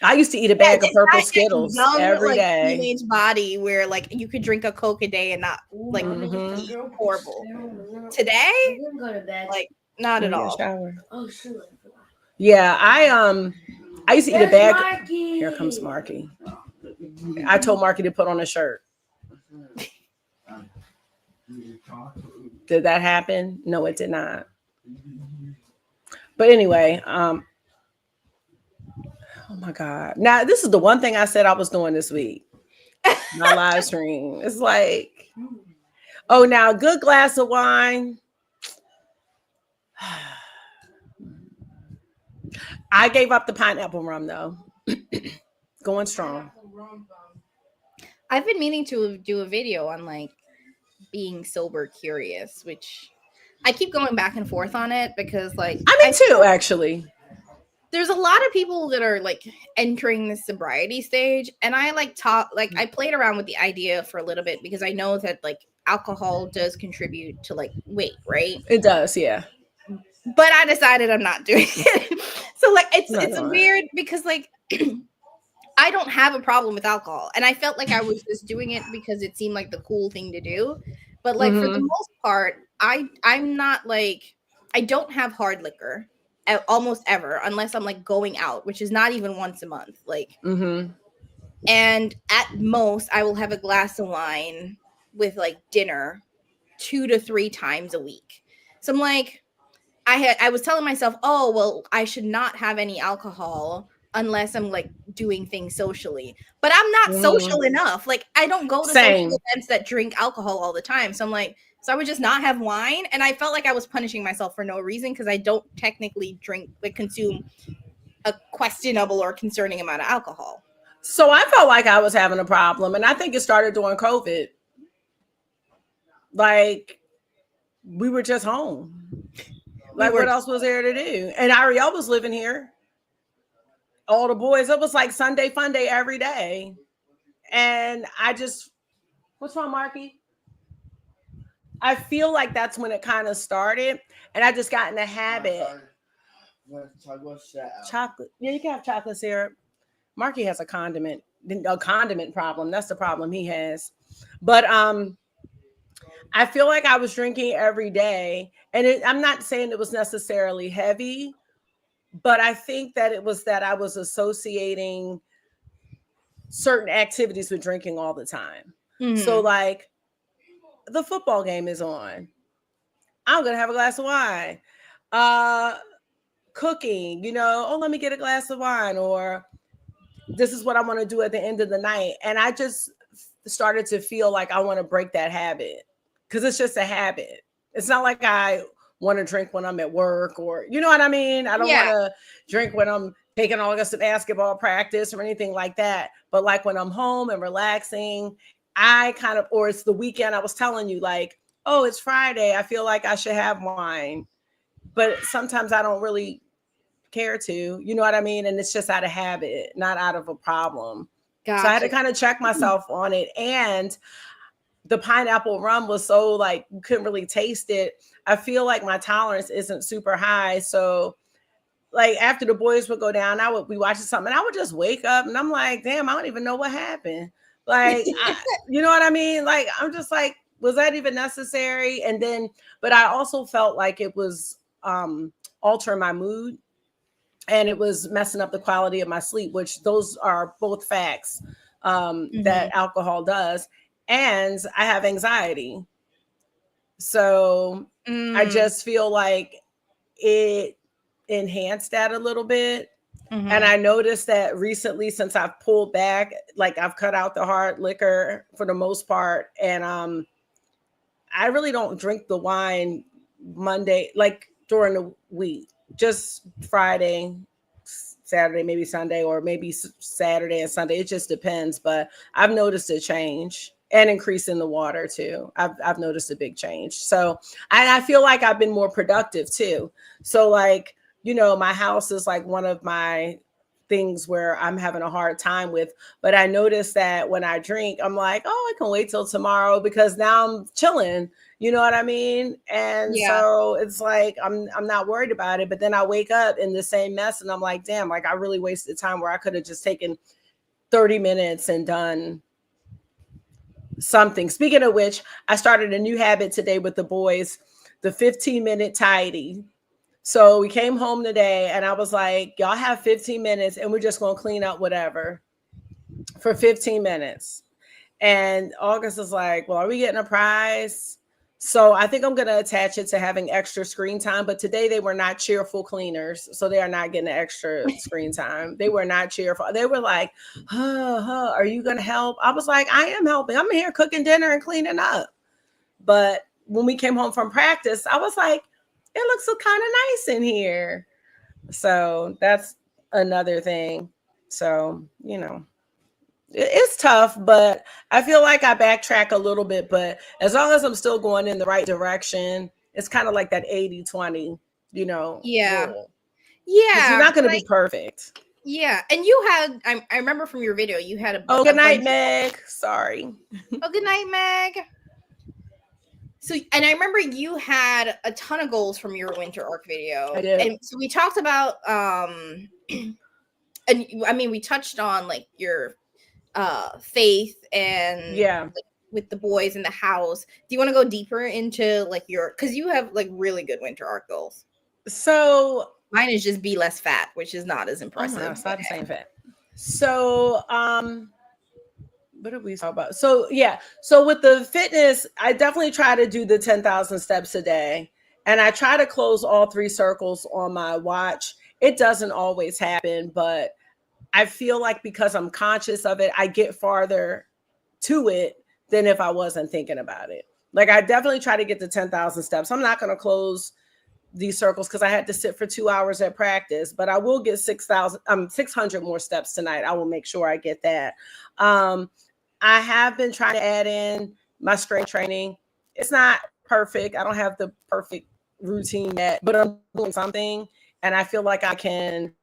I used to eat a bag of purple Skittles every day. Teenage body where like you could drink a Coke a day and not like horrible. Today, like not at all. Oh shoot. Yeah, I used to eat a bag. Marky. Here comes Marky. I told Marky to put on a shirt. Did that happen? No, it did not. But anyway, oh my God. Now, this is the one thing I said I was doing this week. My live stream. It's like, oh, now a good glass of wine. I gave up the pineapple rum though. Going strong. I've been meaning to do a video on like being sober curious, which I keep going back and forth on it because like I too, actually. There's a lot of people that are like entering the sobriety stage, and I I played around with the idea for a little bit because I know that like alcohol does contribute to like weight, right? It does, yeah. But I decided I'm not doing it. So like it's weird because like I don't have a problem with alcohol, and I felt like I was just doing it because it seemed like the cool thing to do. But like for the most part, I'm not like I don't have hard liquor almost ever unless I'm like going out, which is not even once a month. Like, and at most, I will have a glass of wine with like dinner 2 to 3 times a week. So I'm like, I was telling myself, oh well, I should not have any alcohol unless I'm like doing things socially. But I'm not social enough. Like I don't go to social events that drink alcohol all the time. So I'm like, so I would just not have wine. And I felt like I was punishing myself for no reason because I don't technically drink, like consume a questionable or concerning amount of alcohol. So I felt like I was having a problem, and I think it started during COVID. Like we were just home. Like what else was there to do? And Ariel was living here. All the boys, it was like Sunday fun day every day. And I just, what's wrong, Marky? I feel like that's when it kind of started. And I just got in the habit. Chocolate. Yeah, you can have chocolate syrup. Marky has a condiment problem. That's the problem he has. But I feel like I was drinking every day. And I'm not saying it was necessarily heavy, but I think that it was that I was associating certain activities with drinking all the time. So like the football game is on, I'm gonna have a glass of wine. Cooking, oh, let me get a glass of wine, or this is what I want to do at the end of the night. And I just started to feel like I want to break that habit because it's just a habit. It's not like I want to drink when I'm at work, or you know what I mean? I don't want to drink when I'm taking August to basketball practice or anything like that. But like when I'm home and relaxing, I kind of, or it's the weekend, I was telling you, like, oh, it's Friday, I feel like I should have wine. But sometimes I don't really care to, you know what I mean? And it's just out of habit, not out of a problem. Gotcha. So I had to kind of check myself on it. And the pineapple rum was so like, you couldn't really taste it. I feel like my tolerance isn't super high. So like after the boys would go down, I would be watching something and I would just wake up and I'm like, damn, I don't even know what happened. Like, you know what I mean? Like, I'm just like, was that even necessary? And then, but I also felt like it was altering my mood and it was messing up the quality of my sleep, which those are both facts that alcohol does. And I have anxiety. So I just feel like it enhanced that a little bit. And I noticed that recently, since I've pulled back, like I've cut out the hard liquor for the most part. And I really don't drink the wine Monday, like during the week, just Friday, Saturday, maybe Sunday, or maybe Saturday and Sunday. It just depends. But I've noticed a change and increase in the water too. I've noticed a big change. So, and I feel like I've been more productive too. So like, my house is like one of my things where I'm having a hard time with, but I noticed that when I drink, I'm like, oh, I can wait till tomorrow because now I'm chilling. You know what I mean? And so it's like, I'm not worried about it, but then I wake up in the same mess and I'm like, damn, like I really wasted time where I could have just taken 30 minutes and done something. Speaking of which, I started a new habit today with the boys, the 15-minute tidy. So we came home today and I was like, y'all have 15 minutes and we're just going to clean up whatever for 15 minutes. And August is like, well, are we getting a prize? So I think I'm going to attach it to having extra screen time. But today they were not cheerful cleaners. So they are not getting extra screen time. They were not cheerful. They were like, are you going to help? I was like, I am helping. I'm here cooking dinner and cleaning up. But when we came home from practice, I was like, it looks so kind of nice in here. So that's another thing. So, it's tough, but I feel like I backtrack a little bit. But as long as I'm still going in the right direction, it's kind of like that 80-20, rule. Yeah. You're not going to be perfect. Yeah. And you had, I remember from your video, you had Oh, good night, Meg. Sorry. Oh, good night, Meg. So, and I remember you had a ton of goals from your winter arc video. I did. And so we talked about, and I mean, we touched on like your faith and with the boys in the house. Do you want to go deeper into like your, because you have like really good winter art goals. So mine is just be less fat, which is not as oh impressive. my gosh, not the same fat. So what did we talk about? So yeah, so with the fitness, I definitely try to do the 10,000 steps a day, and I try to close all 3 circles on my watch. It doesn't always happen, but I feel like because I'm conscious of it, I get farther to it than if I wasn't thinking about it. Like I definitely try to get to 10,000 steps. I'm not going to close these circles because I had to sit for 2 hours at practice, but I will get 600 more steps tonight. I will make sure I get that. I have been trying to add in my strength training. It's not perfect. I don't have the perfect routine yet, but I'm doing something, and I feel like I can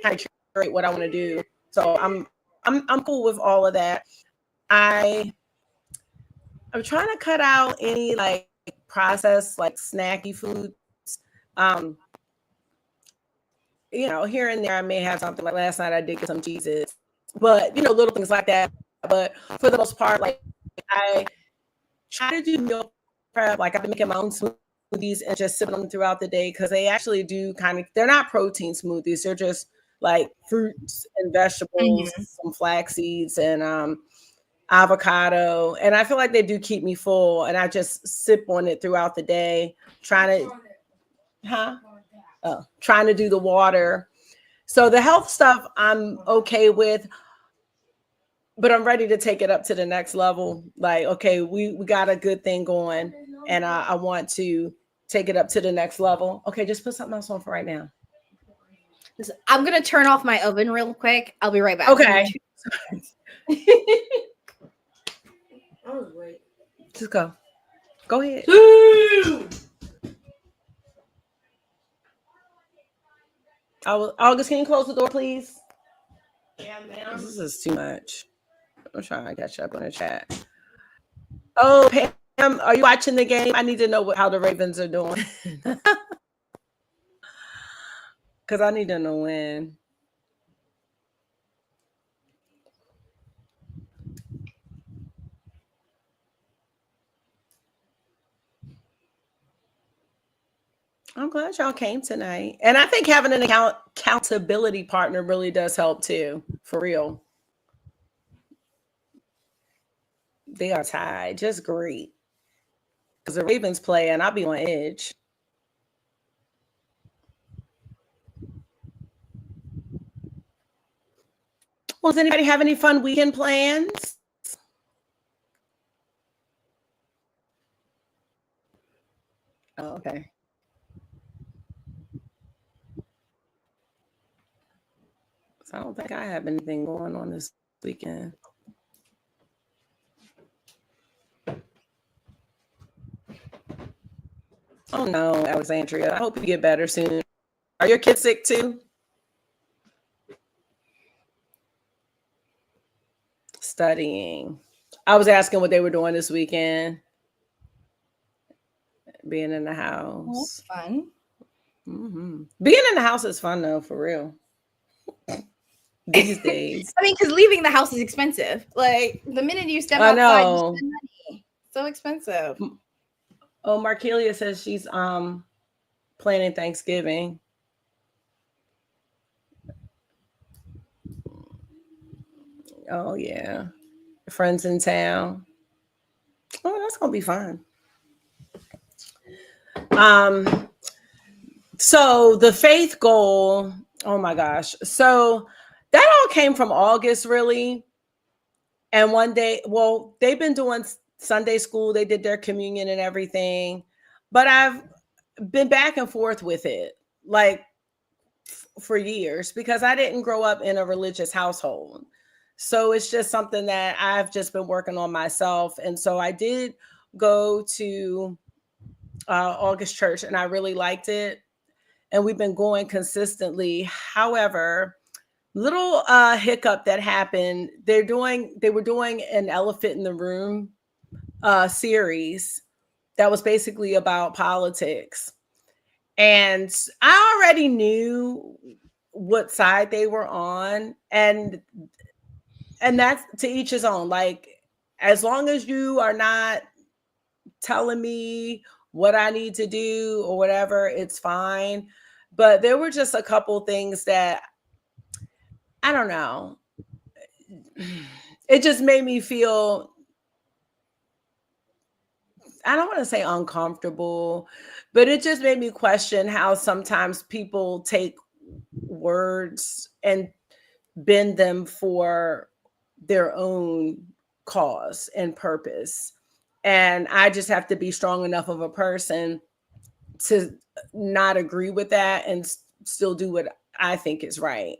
kind of curate what I want to do. So I'm cool with all of that. I'm trying to cut out any like processed like snacky foods. Here and there I may have something. Like last night I did get some cheeses, but little things like that. But for the most part, like I try to do meal prep. Like I've been making my own smoothies and just sipping them throughout the day because they actually do they're not protein smoothies. They're just like fruits and vegetables, some flax seeds and avocado. And I feel like they do keep me full, and I just sip on it throughout the day, trying to do the water. So the health stuff I'm okay with, but I'm ready to take it up to the next level. Like, okay, we got a good thing going, and I want to take it up to the next level. Okay, just put something else on for right now. I'm going to turn off my oven real quick. I'll be right back. Okay. Just go. Go ahead. August, can you close the door, please? Yeah, ma'am. This is too much. I'm trying to catch up on the chat. Oh, Pam, are you watching the game? I need to know how the Ravens are doing. Because I need to know when. I'm glad y'all came tonight. And I think having an accountability partner really does help too, for real. They are tied, just great. Because the Ravens play and I'll be on edge. Well, does anybody have any fun weekend plans? Oh, okay. So I don't think I have anything going on this weekend. Oh no, Alexandria. I hope you get better soon. Are your kids sick too? Studying. I was asking what they were doing this weekend. Being in the house. Well, that's fun. Mm-hmm. Being in the house is fun though, for real. These days. I mean, because leaving the house is expensive. Like the minute you step outside, you spend money. So expensive. Oh, Markelia says she's planning Thanksgiving. Oh yeah. Friends in town. Oh, that's gonna be fun. So the faith goal, oh my gosh. So that all came from August, really. And one day, well, they've been doing Sunday school, they did their communion and everything, but I've been back and forth with it, like for years, because I didn't grow up in a religious household. So it's just something that I've just been working on myself. And so I did go to August church and I really liked it. And we've been going consistently. However, little hiccup that happened. They were doing an elephant in the room series that was basically about politics. And I already knew what side they were on. And that's to each his own. Like, as long as you are not telling me what I need to do or whatever, it's fine. But there were just a couple things that I don't know. It just made me feel, I don't want to say uncomfortable, but it just made me question how sometimes people take words and bend them for their own cause and purpose. And I just have to be strong enough of a person to not agree with that and still do what I think is right.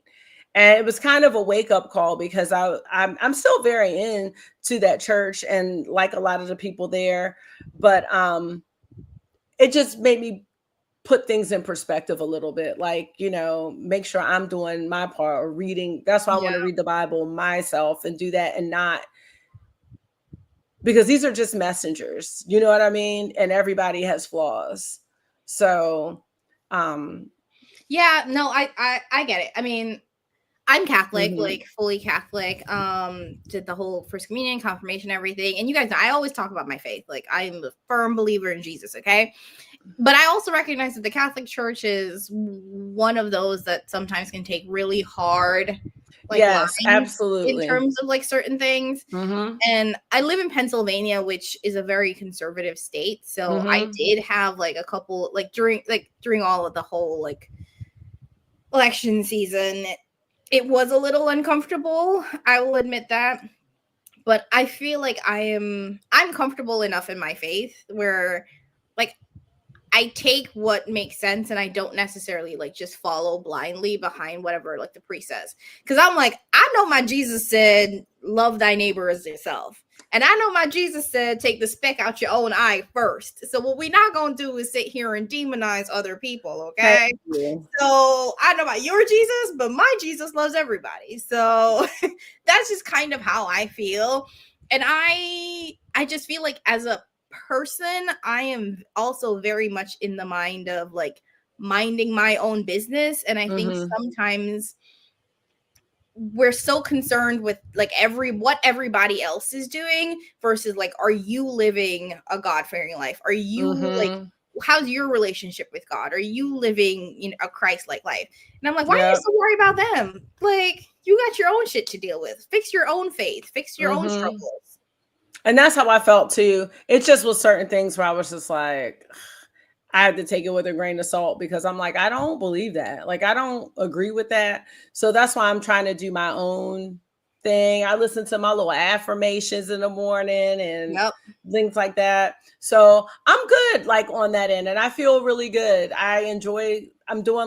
And it was kind of a wake up call because I'm still very into that church and like a lot of the people there, but it just made me put things in perspective a little bit, like, make sure I'm doing my part or reading. That's why I want to read the Bible myself and do that, and not, because these are just messengers, you know what I mean? And everybody has flaws. So yeah, no, I get it. I mean, I'm Catholic, like fully Catholic. Did the whole first communion, confirmation, everything. And you guys know I always talk about my faith. Like, I'm a firm believer in Jesus, okay? But I also recognize that the Catholic Church is one of those that sometimes can take really hard, like, yes, lines absolutely, in terms of like certain things. Mm-hmm. And I live in Pennsylvania, which is a very conservative state. So I did have like a couple, like during all of the whole like election season, it was a little uncomfortable. I will admit that. But I feel like I'm comfortable enough in my faith where, like, I take what makes sense and I don't necessarily like just follow blindly behind whatever like the priest says. Cause I'm like, I know my Jesus said, love thy neighbor as yourself. And I know my Jesus said, take the speck out your own eye first. So what we're not going to do is sit here and demonize other people. Okay. So I don't know about your Jesus, but my Jesus loves everybody. So that's just kind of how I feel. And I just feel like as a person, I am also very much in the mind of like minding my own business. And I think sometimes we're so concerned with like what everybody else is doing versus like, are you living a God-fearing life? Are you like, how's your relationship with God? Are you living a Christ-like life? And I'm like, why are you so worried about them? Like, you got your own shit to deal with. Fix your own faith, fix your own struggles. And that's how I felt too. It just was certain things where I was just like, I had to take it with a grain of salt, because I'm like, I don't believe that. Like, I don't agree with that. So that's why I'm trying to do my own thing. I listen to my little affirmations in the morning and things like that. So I'm good, like, on that end. And I feel really good. I'm doing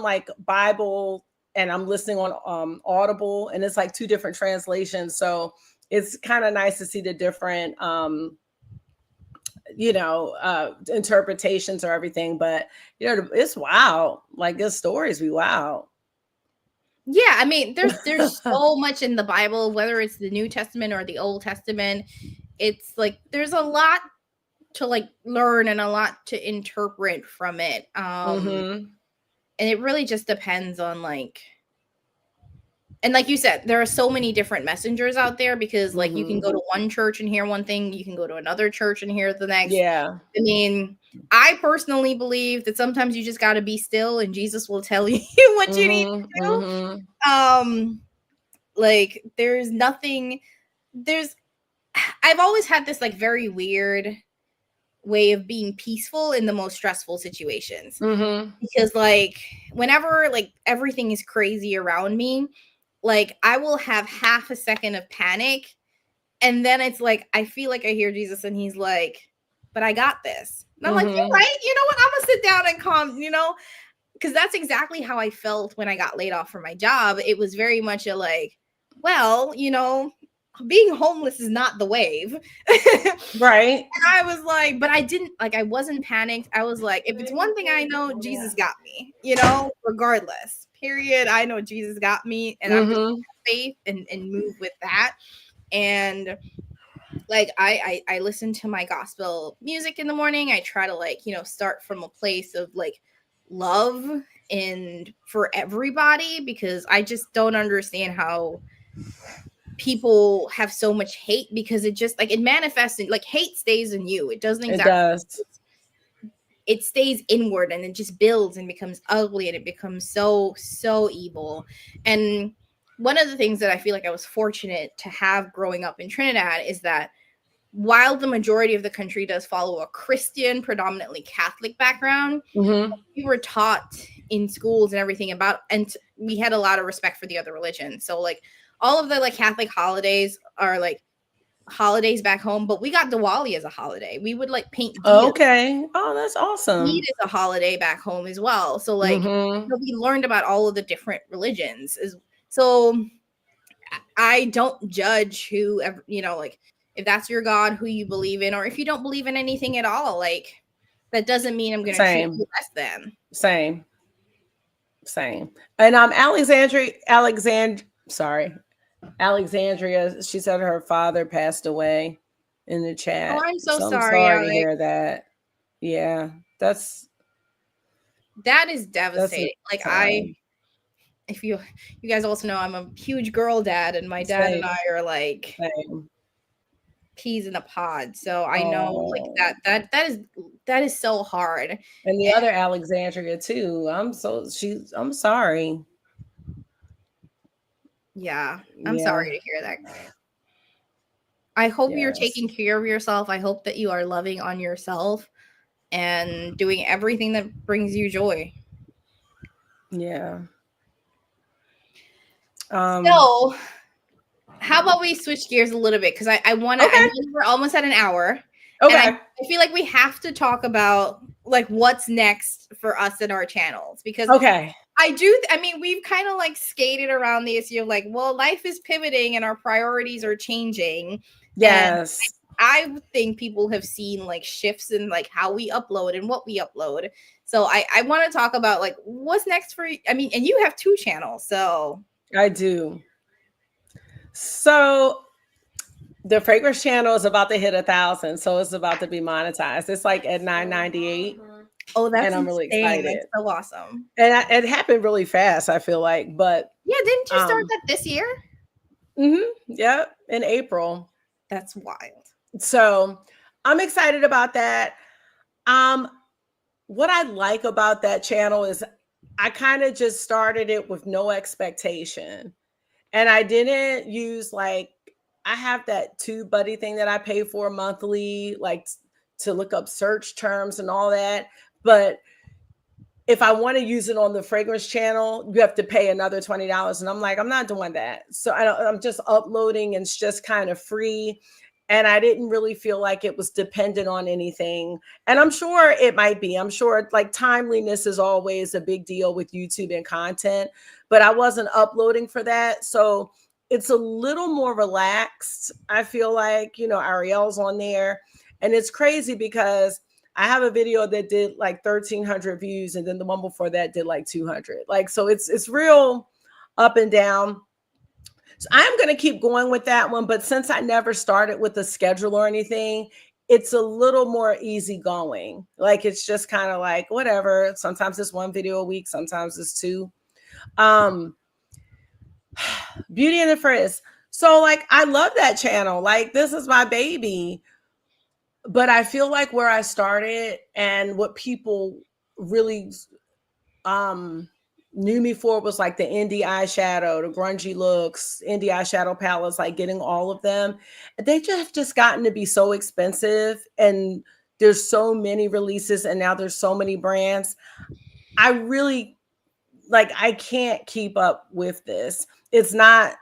like Bible, and I'm listening on Audible, and it's like 2 different translations. So it's kind of nice to see the different interpretations or everything. But it's wild. Like, the stories be wild. Yeah, I mean, there's so much in the Bible, whether it's the New Testament or the Old Testament. It's like there's a lot to like learn and a lot to interpret from it. And it really just depends on like, and like you said, there are so many different messengers out there, because like you can go to one church and hear one thing, you can go to another church and hear the next. Yeah. I mean, I personally believe that sometimes you just got to be still and Jesus will tell you what you need to do. Like I've always had this like very weird way of being peaceful in the most stressful situations. Because like whenever like everything is crazy around me, like I will have half a second of panic, and then it's like I feel like I hear Jesus and he's like, but I got this. And I'm like, you're right, you know what, I'm gonna sit down and calm, because that's exactly how I felt when I got laid off from my job. It was very much a like, well, being homeless is not the wave. Right. And I was like, but I wasn't panicked. I was like, if it's one thing I know, Jesus got me, regardless. Period. I know Jesus got me, and I'm just gonna have faith and move with that. And like I listen to my gospel music in the morning. I try to like, start from a place of like love and for everybody, because I just don't understand how people have so much hate, because it just like it manifests in, like, hate stays in you. It doesn't It exactly, does. it stays inward, and it just builds and becomes ugly, and it becomes so evil. And one of the things that I feel like I was fortunate to have growing up in Trinidad is that while the majority of the country does follow a Christian, predominantly Catholic background, Mm-hmm. we were taught in schools and everything about, and we had a lot of respect for the other religions. So like all of the like Catholic holidays are like holidays back home, but we got Diwali as a holiday. We would like paint diyas. Okay. Oh, that's Eid awesome. is a holiday back home as well. So like Mm-hmm. we learned about all of the different religions. So I don't judge who, like if that's your God, who you believe in, or if you don't believe in anything at all, like that doesn't mean I'm going to treat Same. you less than. Same. And Alexandria, she said her father passed away in the Oh, chat. I'm so So I'm sorry, sorry to Alex. hear that. Yeah, That is that's a devastating. Like time. if you guys also know, I'm a huge girl dad, and my dad and Same. I are like Same. peas in a pod. So I know like Oh. that is so hard. And the other Alexandria too. I'm sorry. Yeah, I'm Yeah. sorry to hear that. I hope you're Yes. taking care of yourself. I hope that you are loving on yourself and doing everything that brings you joy. Yeah. So, how about we switch gears a little bit? Because I want to, I know we're almost at an hour. Okay. And I feel like we have to talk about like what's next for us in our channels, because Okay. I mean, we've kind of like skated around the issue of like, well, life is pivoting and our priorities are changing. Yes. And I think people have seen like shifts in like how we upload and what we upload. So I want to talk about like what's next for you. I mean, and you have 2 channels, so. I do. So the fragrance channel is about to hit 1,000, so it's about to be monetized. It's like at 998. Oh, that's and I'm really insane. excited. That's so awesome. And it happened really fast, I feel like. But yeah, didn't you start that this year? Yep, in April. That's wild. So I'm excited about that. What I like about that channel is I kind of just started it with no expectation. And I didn't use like, I have that TubeBuddy thing that I pay for monthly, like to look up search terms and all that. But if I want to use it on the fragrance channel, you have to pay another $20. And I'm like, I'm not doing that. So I'm just uploading and it's just kind of free. And I didn't really feel like it was dependent on anything. And I'm sure it might be. I'm sure like timeliness is always a big deal with YouTube and content, but I wasn't uploading for that. So it's a little more relaxed. I feel like, Ariel's on there. And it's crazy because I have a video that did like 1,300 views, and then the one before that did like 200. Like, so it's real up and down. So I'm going to keep going with that one. But since I never started with a schedule or anything, it's a little more easygoing. Like, it's just kind of like, whatever. Sometimes it's 1 video a week. Sometimes it's 2. Beauty and the Frizz. So like, I love that channel. Like, this is my baby. But I feel like where I started and what people really knew me for was like the indie eyeshadow, the grungy looks, indie eyeshadow palettes, like getting all of them. They just gotten to be so expensive, and there's so many releases, and now there's so many brands. I really I can't keep up with this. It's not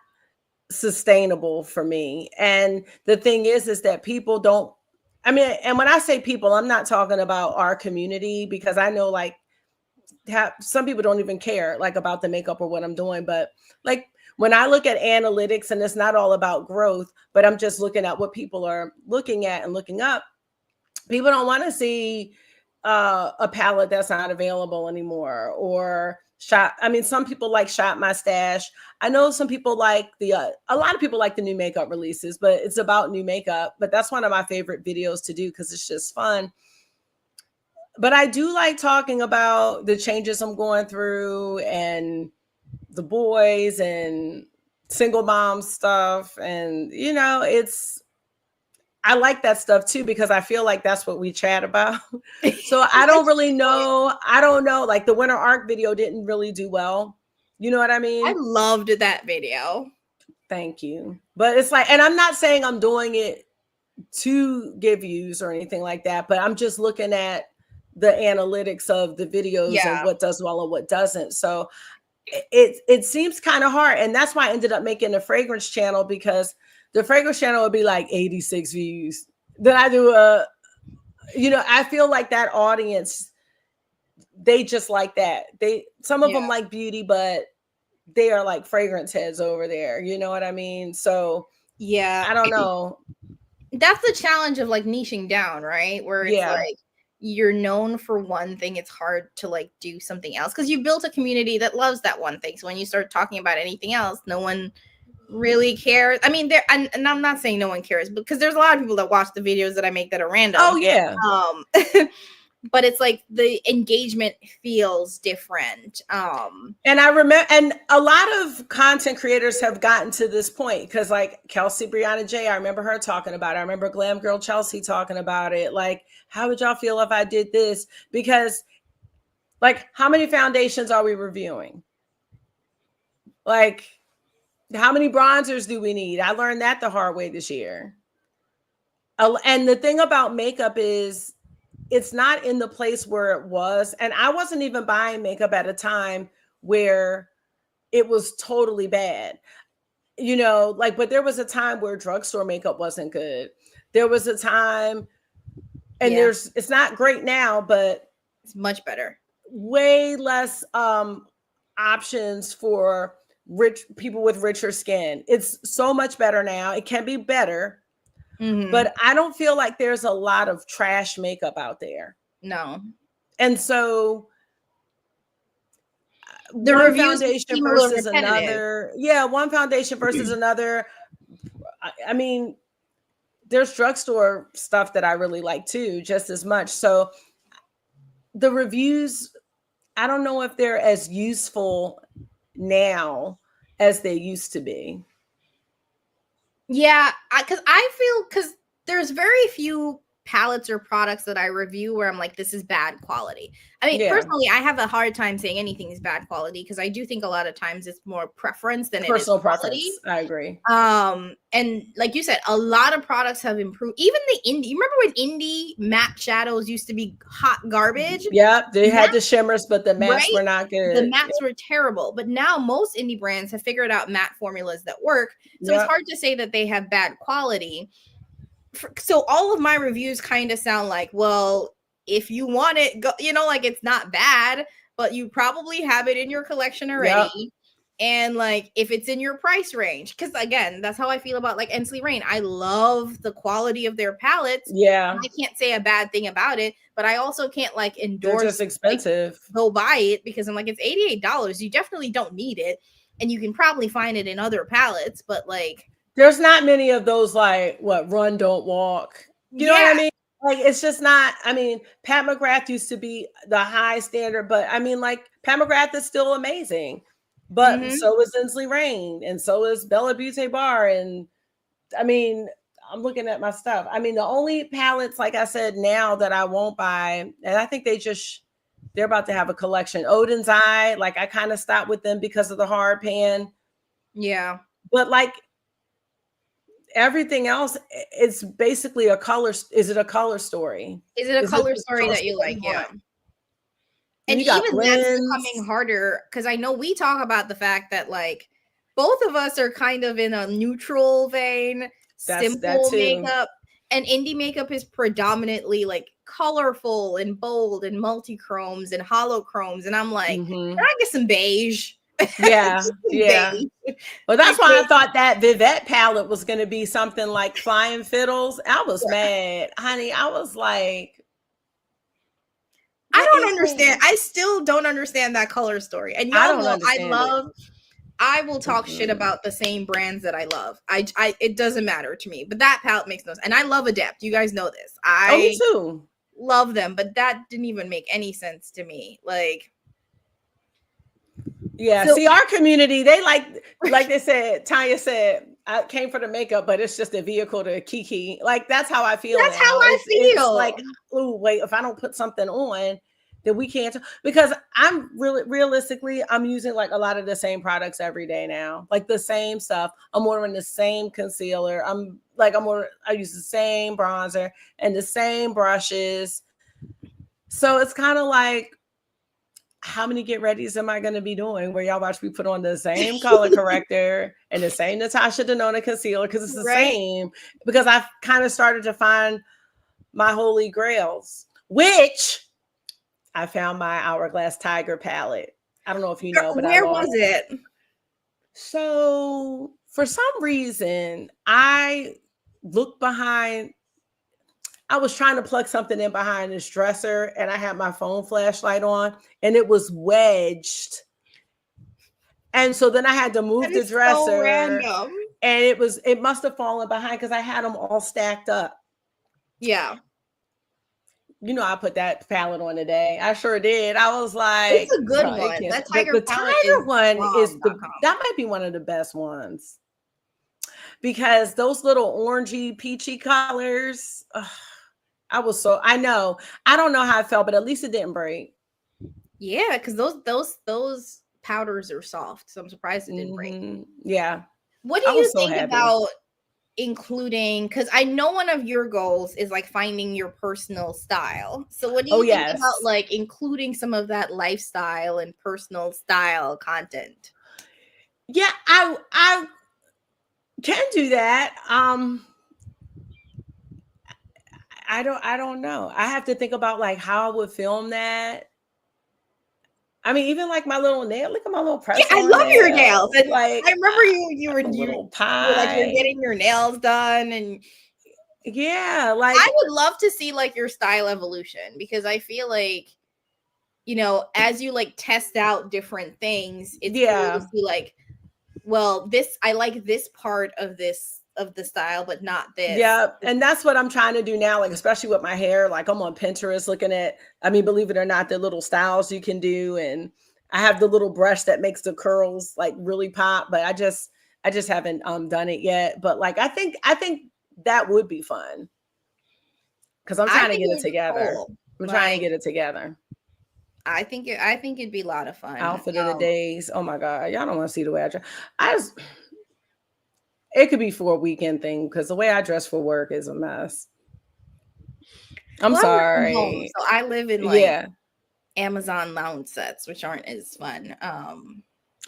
sustainable for me. And the thing is that people don't, and when I say people, I'm not talking about our community, because I know like some people don't even care like about the makeup or what I'm doing. But like when I look at analytics, and it's not all about growth, but I'm just looking at what people are looking at and looking up, people don't want to see a palette that's not available anymore, or shop. Some people like Shop My Stash. I know some people like a lot of people like the new makeup releases, but it's about new makeup. But that's one of my favorite videos to do because it's just fun. But I do like talking about the changes I'm going through and the boys and single mom stuff. And, I like that stuff too, because I feel like that's what we chat about. So I don't really know. I don't know. Like the winter arc video didn't really do well. You know what I mean? I loved that video. Thank you. But it's like, and I'm not saying I'm doing it to give views or anything like that, but I'm just looking at the analytics of the videos and what does well and what doesn't. So it seems kind of hard. And that's why I ended up making the fragrance channel, because the fragrance channel would be like 86 views. Then I do I feel like that audience, they just like that. Some of them like beauty, but they are like fragrance heads over there. You know what I mean? So yeah, I don't know. That's the challenge of like niching down, right? Where it's like you're known for one thing, it's hard to like do something else because you built a community that loves that one thing. So when you start talking about anything else, no one really cares. I mean, and I'm not saying no one cares, because there's a lot of people that watch the videos that I make that are random. Oh yeah. But it's like the engagement feels different. And I remember, and a lot of content creators have gotten to this point, because like Kelsey Brianna J, I remember her talking about it. I remember Glam Girl Chelsea talking about it. Like, how would y'all feel if I did this? Because like, how many foundations are we reviewing? Like, how many bronzers do we need? I learned that the hard way this year. And the thing about makeup is, it's not in the place where it was. And I wasn't even buying makeup at a time where it was totally bad. But there was a time where drugstore makeup wasn't good. There was a time, and it's not great now, but it's much better. Way less options for rich people with richer skin. It's so much better now. It can be better. Mm-hmm. But I don't feel like there's a lot of trash makeup out there. No. And so the one foundation versus another. Yeah, one foundation versus another. I mean, there's drugstore stuff that I really like too, just as much. So the reviews, I don't know if they're as useful now as they used to be. Yeah, because there's very few palettes or products that I review where I'm like, this is bad quality. I mean, personally, I have a hard time saying anything is bad quality, because I do think a lot of times it's more preference than personal it is quality. Preference. I agree. And like you said, a lot of products have improved. Even the indie. You remember when indie matte shadows used to be hot garbage? Yeah, they had the shimmers, but the mattes were not good. The mattes were terrible. But now most indie brands have figured out matte formulas that work. So it's hard to say that they have bad quality. So all of my reviews kind of sound like, well, if you want it, go, like it's not bad, but you probably have it in your collection already. Yep. And like, if it's in your price range, because again, that's how I feel about like Ensley Rain. I love the quality of their palettes. Yeah. I can't say a bad thing about it, but I also can't like endorse. They're just expensive. Like, go buy it, because I'm like, it's $88. You definitely don't need it. And you can probably find it in other palettes, but like, there's not many of those, like, run, don't walk. You know what I mean? Like, it's just not, I mean, Pat McGrath used to be the high standard, but I mean, like, Pat McGrath is still amazing. But so is Ensley Rain, and so is Bella Beauty Bar. And I mean, I'm looking at my stuff. I mean, the only palettes, like I said, now that I won't buy, and I think they're about to have a collection. Odin's Eye, like, I kind of stopped with them because of the hard pan. Yeah. But like, everything else, it's basically a color. Is it a color story? Is it a color story that you like? Yeah. And even that's becoming harder, because I know we talk about the fact that like both of us are kind of in a neutral vein, simple makeup, and indie makeup is predominantly like colorful and bold and multi-chromes and holochromes. And I'm like, can I get some beige? Yeah, yeah. Well, that's why I thought that Vivette palette was going to be something like Flying Fiddles. I was mad, honey. I was like, I don't understand. I still don't understand that color story. And y'all know I will talk shit about the same brands that I love. It doesn't matter to me, but that palette makes no sense. And I love Adept. You guys know this. Me too. Love them, but that didn't even make any sense to me. Like, yeah, see, our community, they like Like they said, Tanya said, I came for the makeup, but it's just a vehicle to Kiki. Like that's how I feel That's how now. I It's feel. like, oh wait, if I don't put something on, then we can't. Because I'm really realistically, I'm using like a lot of the same products every day now, like the same stuff. I'm ordering the same concealer. I use the same bronzer and the same brushes. So it's kind of like, how many get readies am I going to be doing where y'all watch me put on the same color corrector and the same Natasha Denona concealer because it's the Right. same, because I've kind of started to find my holy grails, which I found my Hourglass Tiger palette. I don't know if you know, but I Where was lost. it? So for some reason, I looked behind. I was trying to plug something in behind this dresser and I had my phone flashlight on and it was wedged. And so then I had to That move the is so dresser random. and it must have fallen behind because I had them all stacked up. Yeah. You know, I put that palette on today. I sure did. I was It's like, a good bro, it one. can't. That The Tiger palette is Tiger one is bomb.com. that might be one of the best ones because those little orangey, peachy colors. I know. I don't know how I felt, but at least it didn't break. Yeah, because those powders are soft, so I'm surprised it didn't break. Yeah. What do I you was so think happy. about including, because I know one of your goals is like finding your personal style. So what do you think about like including some of that lifestyle and personal style content? Yeah, I can do that. I don't know. I have to think about like how I would film that. I mean, even like my little nail. Look at my little Yeah, press I on love your nails. nails. And Like I remember you were a little you were like you're pie. getting your nails done, and Yeah, I like would love to see like your style evolution, because I feel like, you know, as you like test out different things, it's cool to see like, well, this I like this part of the style, but not this. yeah, and that's what I'm trying to do now. Like especially with my hair. Like I'm on Pinterest looking at. I mean, believe it or not, the little styles you can do, and I have the little brush that makes the curls like really pop. But I just haven't done it yet. But like I think that would be fun because I'm I trying to think get it it would be together. cool. I'm trying to Like get it together. I think it'd be a lot of fun. Outfit of the days. Oh my god, y'all don't want to see the way I dress. I just it could be for a weekend thing because the way I dress for work is a mess. I'm Well, I work from home, sorry. so I live in like Yeah. Amazon lounge sets, which aren't as fun.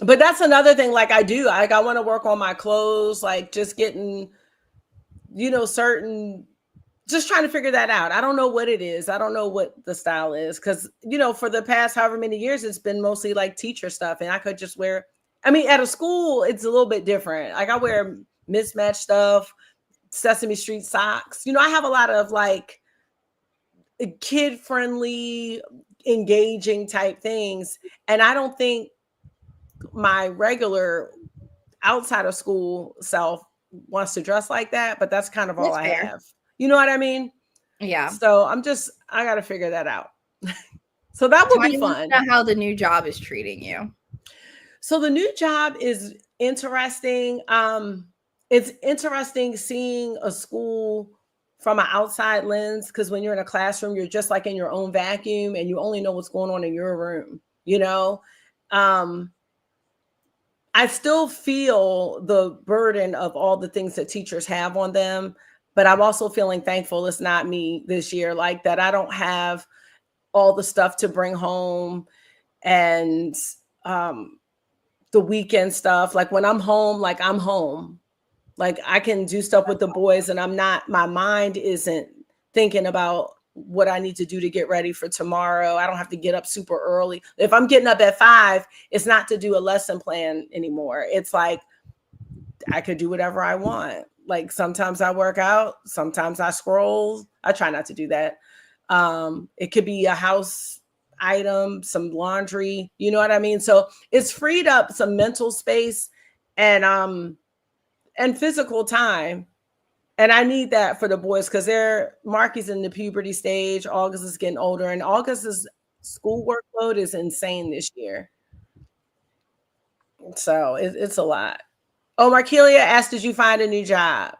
But that's another thing. Like I want to work on my clothes, like just getting, certain, just trying to figure that out. I don't know what it is. I don't know what the style is. Cause for the past however many years, it's been mostly like teacher stuff. And I could just wear, I mean, at a school, it's a little bit different. Like I wear mismatched stuff, Sesame Street socks. I have a lot of like kid friendly, engaging type things. And I don't think my regular outside of school self wants to dress like that, but that's kind of all That's I fair. have. You know what I mean? Yeah. So I got to figure that out. So that would be fun. How the new job is treating you. So the new job is interesting. It's interesting seeing a school from an outside lens, because when you're in a classroom, you're just like in your own vacuum and you only know what's going on in your room, I still feel the burden of all the things that teachers have on them, but I'm also feeling thankful it's not me this year, like that I don't have all the stuff to bring home and the weekend stuff. Like when I'm home, like I'm home. Like I can do stuff with the boys and my mind isn't thinking about what I need to do to get ready for tomorrow. I don't have to get up super early. If I'm getting up at 5, it's not to do a lesson plan anymore. It's like I could do whatever I want. Like sometimes I work out, sometimes I scroll. I try not to do that. It could be a house item, some laundry, you know what I mean? So it's freed up some mental space and physical time. And I need that for the boys because Marky's in the puberty stage. August is getting older, and August's school workload is insane this year. So it's a lot. Oh, Markelia asked, did you find a new job?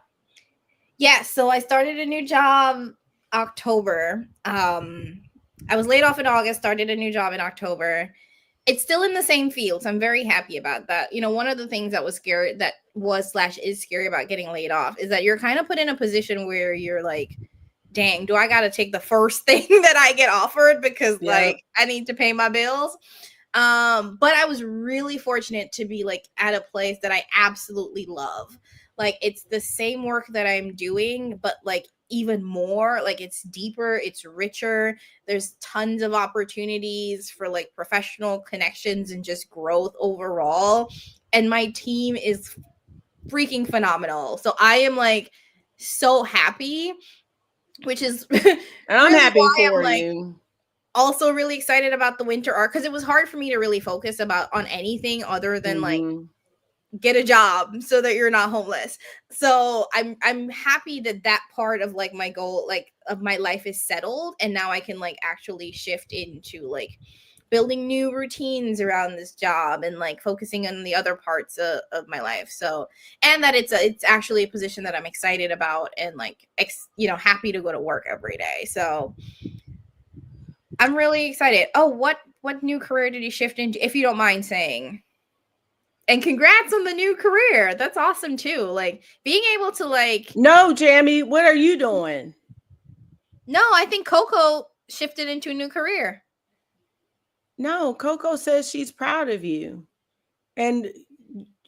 Yeah, so I started a new job October. I was laid off in August, started a new job in October. It's still in the same field, so I'm very happy about that. You know, one of the things that was scary, that was slash is scary about getting laid off, is that you're kind of put in a position where you're like, dang, do I got to take the first thing that I get offered because like I need to pay my bills? But I was really fortunate to be like at a place that I absolutely love. Like it's the same work that I'm doing, but like even more, like it's deeper, it's richer. There's tons of opportunities for like professional connections and just growth overall. And my team is freaking phenomenal. So I am like so happy, which is And I'm really happy why I'm for like you. also really excited about the winter arc, because it was hard for me to really focus about on anything other than like get a job so that you're not homeless. So I'm happy that that part of like my goal, like of my life, is settled, and now I can like actually shift into like building new routines around this job and like focusing on the other parts of my life. So, and that it's actually a position that I'm excited about and like happy to go to work every day. So I'm really excited. Oh, what new career did you shift into, if you don't mind saying? And congrats on the new career. That's awesome too. Like being able to like. No, Jamie, what are you doing? No, I think Coco shifted into a new career. No, Coco says she's proud of you. And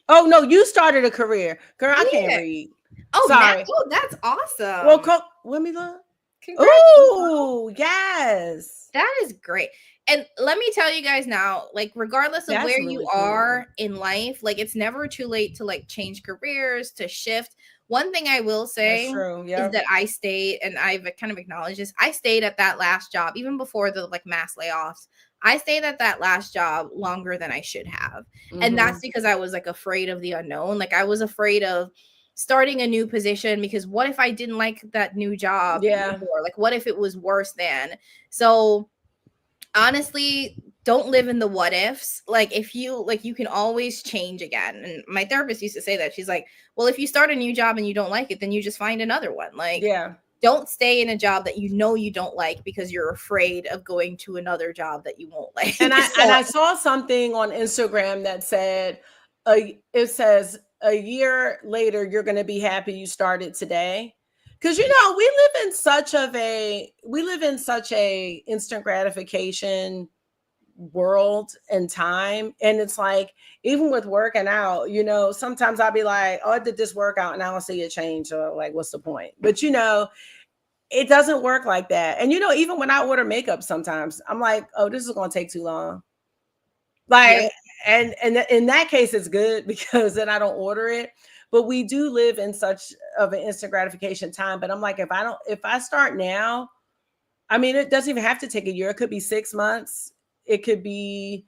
oh no, you started a career. Girl, I can't Yeah. read. Oh, now, Sorry. oh, that's awesome. Well, let me look. Congrats. Oh, yes. That is great. And let me tell you guys now, like regardless of That's where you really cool. are in life, like it's never too late to like change careers, to shift. One thing I will say That's true. is Yep. that I stayed, and I've kind of acknowledged this. I stayed at that last job even before the like mass layoffs. I stayed at that last job longer than I should have. And that's because I was like afraid of the unknown. Like I was afraid of starting a new position, because what if I didn't like that new job anymore? Like what if it was worse than? So honestly, don't live in the what ifs. Like if you like, you can always change again. And my therapist used to say that. She's like, well, if you start a new job and you don't like it, then you just find another one. Like don't stay in a job that you don't like because you're afraid of going to another job that you won't like. And I saw something on Instagram that said it says a year later you're going to be happy you started today. Because we live in such a instant gratification world and time. And it's like, even with working out, sometimes I'll be like, oh, I did this workout and I don't see a change, or like, what's the point? But it doesn't work like that. And even when I order makeup, sometimes I'm like, oh, this is going to take too long. Like, and in that case, it's good because then I don't order it. But we do live in such of an instant gratification time. But I'm like, if I start now, I mean, it doesn't even have to take a year. It could be 6 months. It could be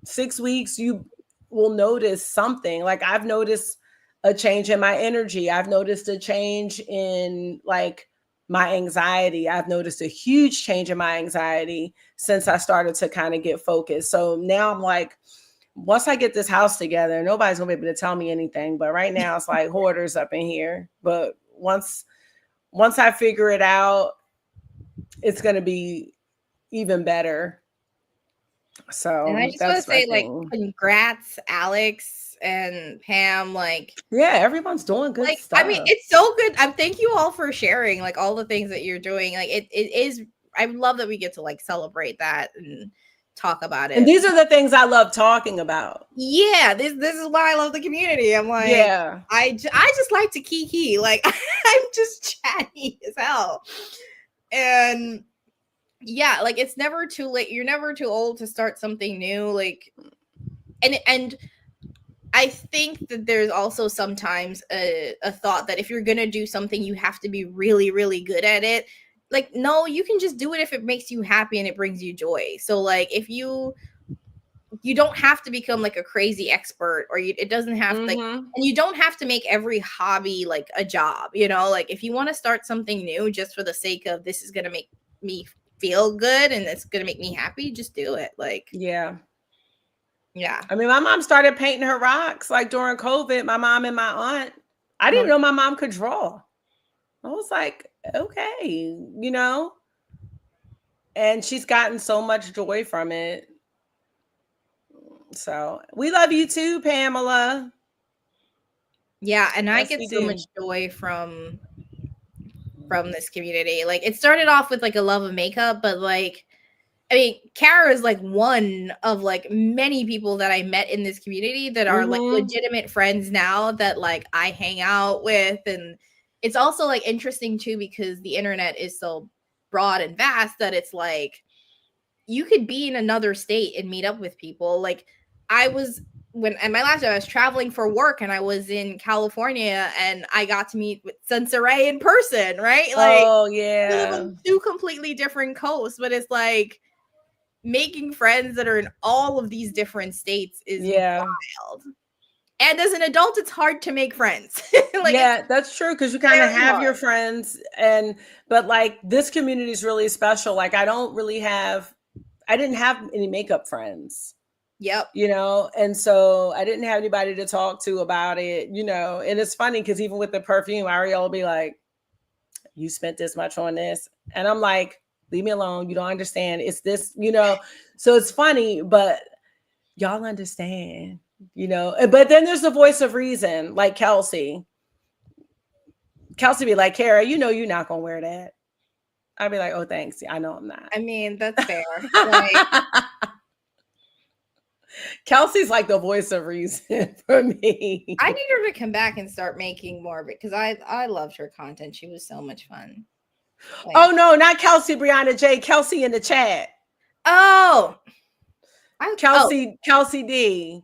6 weeks. You will notice something. Like I've noticed a change in my energy. I've noticed a change in like my anxiety. I've noticed a huge change in my anxiety since I started to kind of get focused. So now I'm like, once I get this house together, nobody's gonna be able to tell me anything. But right now it's like hoarders up in here. But once I figure it out, it's gonna be even better. So and I just want to say, like, congrats, Alex and Pam. Like, yeah, everyone's doing good stuff. I mean, it's so good. Thank you all for sharing like all the things that you're doing. Like, it is. I love that we get to like celebrate that and talk about it. And these are the things I love talking about. Yeah, this is why I love the community. I'm like, yeah, I just like to kiki. Like, I'm just chatty as hell, and yeah, like it's never too late. You're never too old to start something new. Like, and I think that there's also sometimes a thought that if you're gonna do something, you have to be really, really good at it. Like, no, you can just do it if it makes you happy and it brings you joy. So, like, if you don't have to become like a crazy expert, or it doesn't have like, and you don't have to make every hobby like a job. Like if you want to start something new just for the sake of this is gonna make me feel good and it's gonna make me happy, just do it. Like, yeah. Yeah. I mean, my mom started painting her rocks like during COVID. My mom and my aunt. I didn't even know my mom could draw. I was like, okay, you know, and she's gotten so much joy from it. So we love you too, Pamela. Yeah, and I Yes, get we so do. much joy from this community. Like it started off with like a love of makeup, but like I mean, Cara is like one of like many people that I met in this community that are like Mm-hmm. legitimate friends now that like I hang out with. And it's also like interesting too because the internet is so broad and vast that it's like you could be in another state and meet up with people. Like I was when at my last job, I was traveling for work and I was in California and I got to meet with Sensei in person, right? Like Oh we live yeah. on two completely different coasts, but it's like making friends that are in all of these different states is Yeah. wild. And as an adult, it's hard to make friends. Like it's Yeah, that's true because you kind of very have your hard. friends but like this community is really special. Like I didn't have any makeup friends, Yep. you know, and so I didn't have anybody to talk to about it, you know. And it's funny because even with the perfume, Ariel will be like, "You spent this much on this," and I'm like, "Leave me alone. You don't understand. It's this, you know." So it's funny, but y'all understand, you know. But then there's the voice of reason, like Kelsey. Kelsey be like, Cara, you know you're not gonna wear that. I'd be like, oh, thanks. Yeah, I know I'm not. I mean, that's fair. Like Kelsey's like the voice of reason for me. I need her to come back and start making more of it because I loved her content. She was so much fun. Like, Oh no, not Kelsey, Brianna J. Kelsey in the chat. oh, Kelsey D.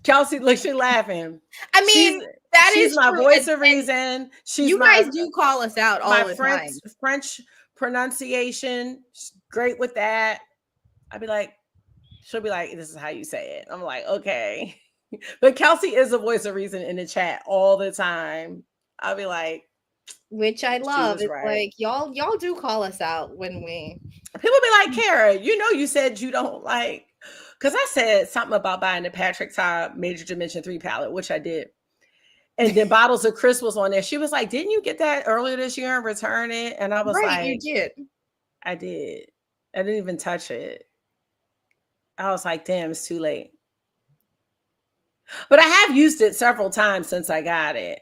Kelsey, look, she's laughing. I She's mean, that she's is my true. voice And, of and reason. She's you guys do call us out all my the French time. French pronunciation. She's great with that. I'd be like, she'll be like, this is how you say it. I'm like, okay. But Kelsey is a voice of reason in the chat all the time. I'll be like, Which I she love. was It's right. like y'all do call us out when we People be like, Cara, you know, you said you don't like, because I said something about buying the Patrick Ta Major Dimension 3 palette, which I did. And then Bottles of Chris was on there. She was like, didn't you get that earlier this year and return it? And I was right, you like, did. I did. I didn't even touch it. I was like, damn, it's too late. But I have used it several times since I got it.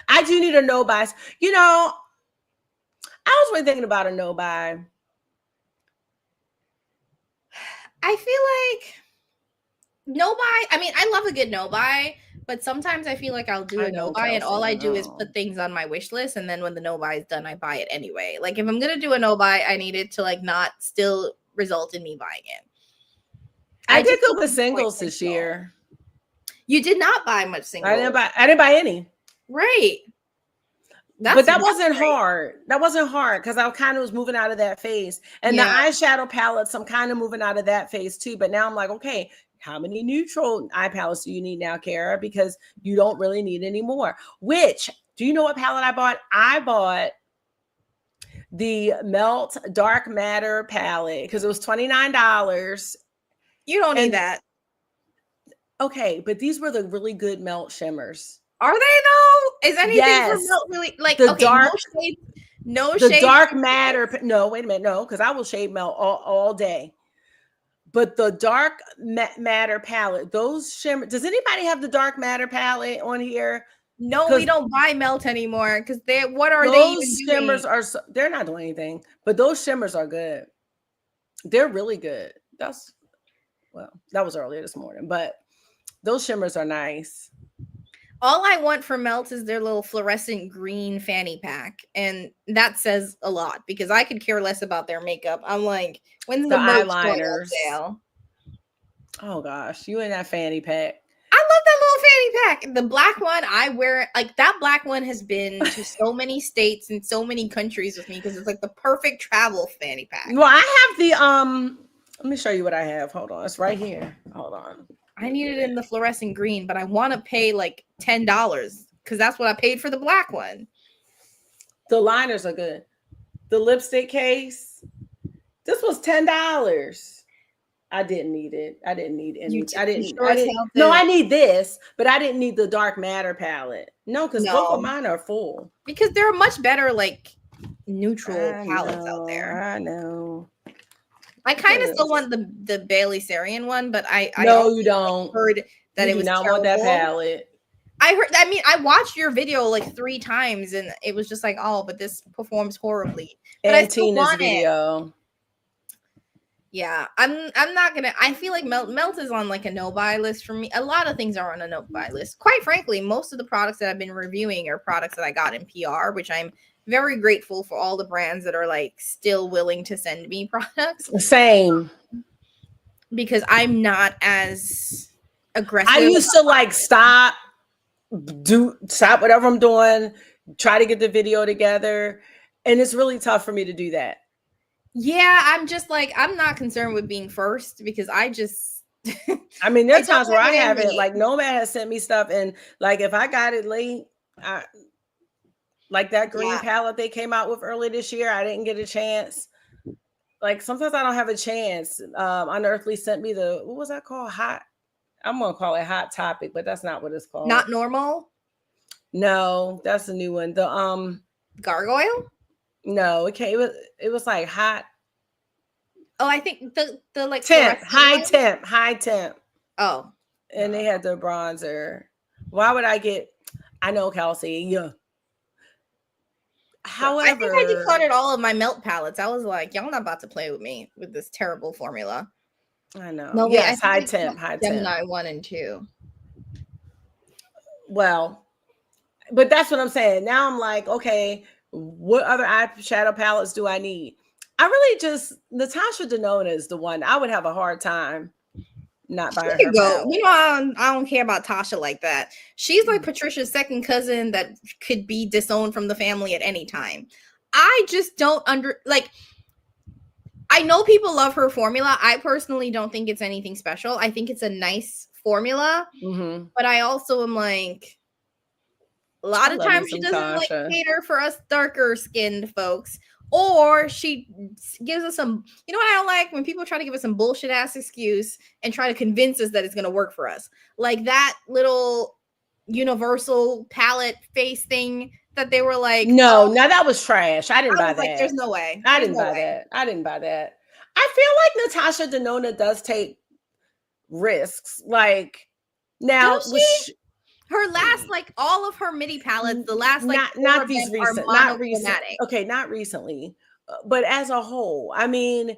I do need a no buy. You know, I was really thinking about a no buy. I feel like no buy. I mean, I love a good no buy, but sometimes I feel like I'll do I a no know, buy and Kelsey. all I I do is know. put things on my wish list and then when the no buy is done, I buy it anyway. Like if I'm gonna do a no buy, I need it to like not still result in me buying it. I did just go need with to be quite singles this intentional. year. You did not buy much singles. I didn't buy any. Right. But that That's wasn't great. hard. That wasn't hard because I kind of was moving out of that phase. And Yeah. the eyeshadow palettes, I'm kind of moving out of that phase too. But now I'm like, okay, how many neutral eye palettes do you need now, Cara? Because you don't really need any more. Which, do you know what palette I bought? I bought the Melt Dark Matter palette because it was $29. You don't need And that. okay, but these were the really good Melt shimmers. Are they though? Is anything for Yes. Melt really like The okay? dark, no the shade. dark matter. No, wait a minute. No, because I will shade Melt all day. But the dark matter palette, those shimmer. Does anybody have the dark matter palette on here? No, we don't buy Melt anymore because they. What are they even those doing? shimmers are. They're not doing anything, but those shimmers are good. They're really good. That was earlier this morning, but those shimmers are nice. All I want for Melt is their little fluorescent green fanny pack, and that says a lot because I could care less about their makeup. I'm like, when's the merch going on sale? Oh gosh, you in that fanny pack. I love that little fanny pack. The black one, I wear like that black one has been to so many states and so many countries with me because it's like the perfect travel fanny pack. Well, I have the let me show you what I have. Hold on. It's right here. Hold on. I need it in the fluorescent green, but I want to pay like $10 because that's what I paid for the black one. The liners are good. The lipstick case. This was $10. I didn't need it. I didn't need any. You I sure as didn't. hell No, I did. need this, but I didn't need the dark matter palette. No, because both of No, mine are full. because there are much better like neutral I palettes out know. there. I know. I kind of still Because want the Bailey Sarian one, but I no, also you don't. heard that You it do was not want that terrible. palette. I heard. I mean, I watched your video like 3 times, and it was just like, oh, but this performs horribly. But I And still Tina's want it. video. Yeah, I'm not gonna. I feel like Melt is on like a no buy list for me. A lot of things are on a no buy list. Quite frankly, most of the products that I've been reviewing are products that I got in PR, which I'm very grateful for all the brands that are like still willing to send me products Same. because I'm not as aggressive. I used to like stop whatever I'm doing, try to get the video together, and it's really tough for me to do that. Yeah, I'm just like, I'm not concerned with being first because I just I mean, there's I times where I have have it in it me. like Nomad has sent me stuff, and like if I got it late, like that green Yeah. palette they came out with early this year, I didn't get a chance. Like sometimes I don't have a chance. Unearthly sent me the, what was that called? I'm gonna call it Hot Topic, but that's not what it's called. Not normal. No, that's a new one. The Gargoyle. no, it was like hot. Oh, I think the like Temp, fluorescent one? high temp. Oh, And they had the bronzer. Why would I get? I know, Kelsey. Yeah. However, I think I decluttered all of my Melt palettes. I was like, y'all not about to play with me with this terrible formula. I know. No, wait, Yes, I high think temp, high temp. Gemini 1 and 2. Well, but that's what I'm saying. Now I'm like, okay, what other eyeshadow palettes do I need? I really just, Natasha Denona is the one. I would have a hard time not buying her palette. You know, I don't care about Tasha like that. She's like Patricia's second cousin that could be disowned from the family at any time. I just don't I know people love her formula. I personally don't think it's anything special. I think it's a nice formula, but I also am like, a lot of times she doesn't like cater for us darker skinned folks. Or she gives us some, you know what I don't like? When people try to give us some bullshit ass excuse and try to convince us that it's going to work for us. Like that little universal palette face thing that they were like. No, that was trash. I didn't buy that. Like, there's no way. I didn't buy that. I didn't buy that. I feel like Natasha Denona does take risks. Like now, her last, like all of her MIDI palettes, the last like not these recent, not recent. Okay, not recently, but as a whole, I mean,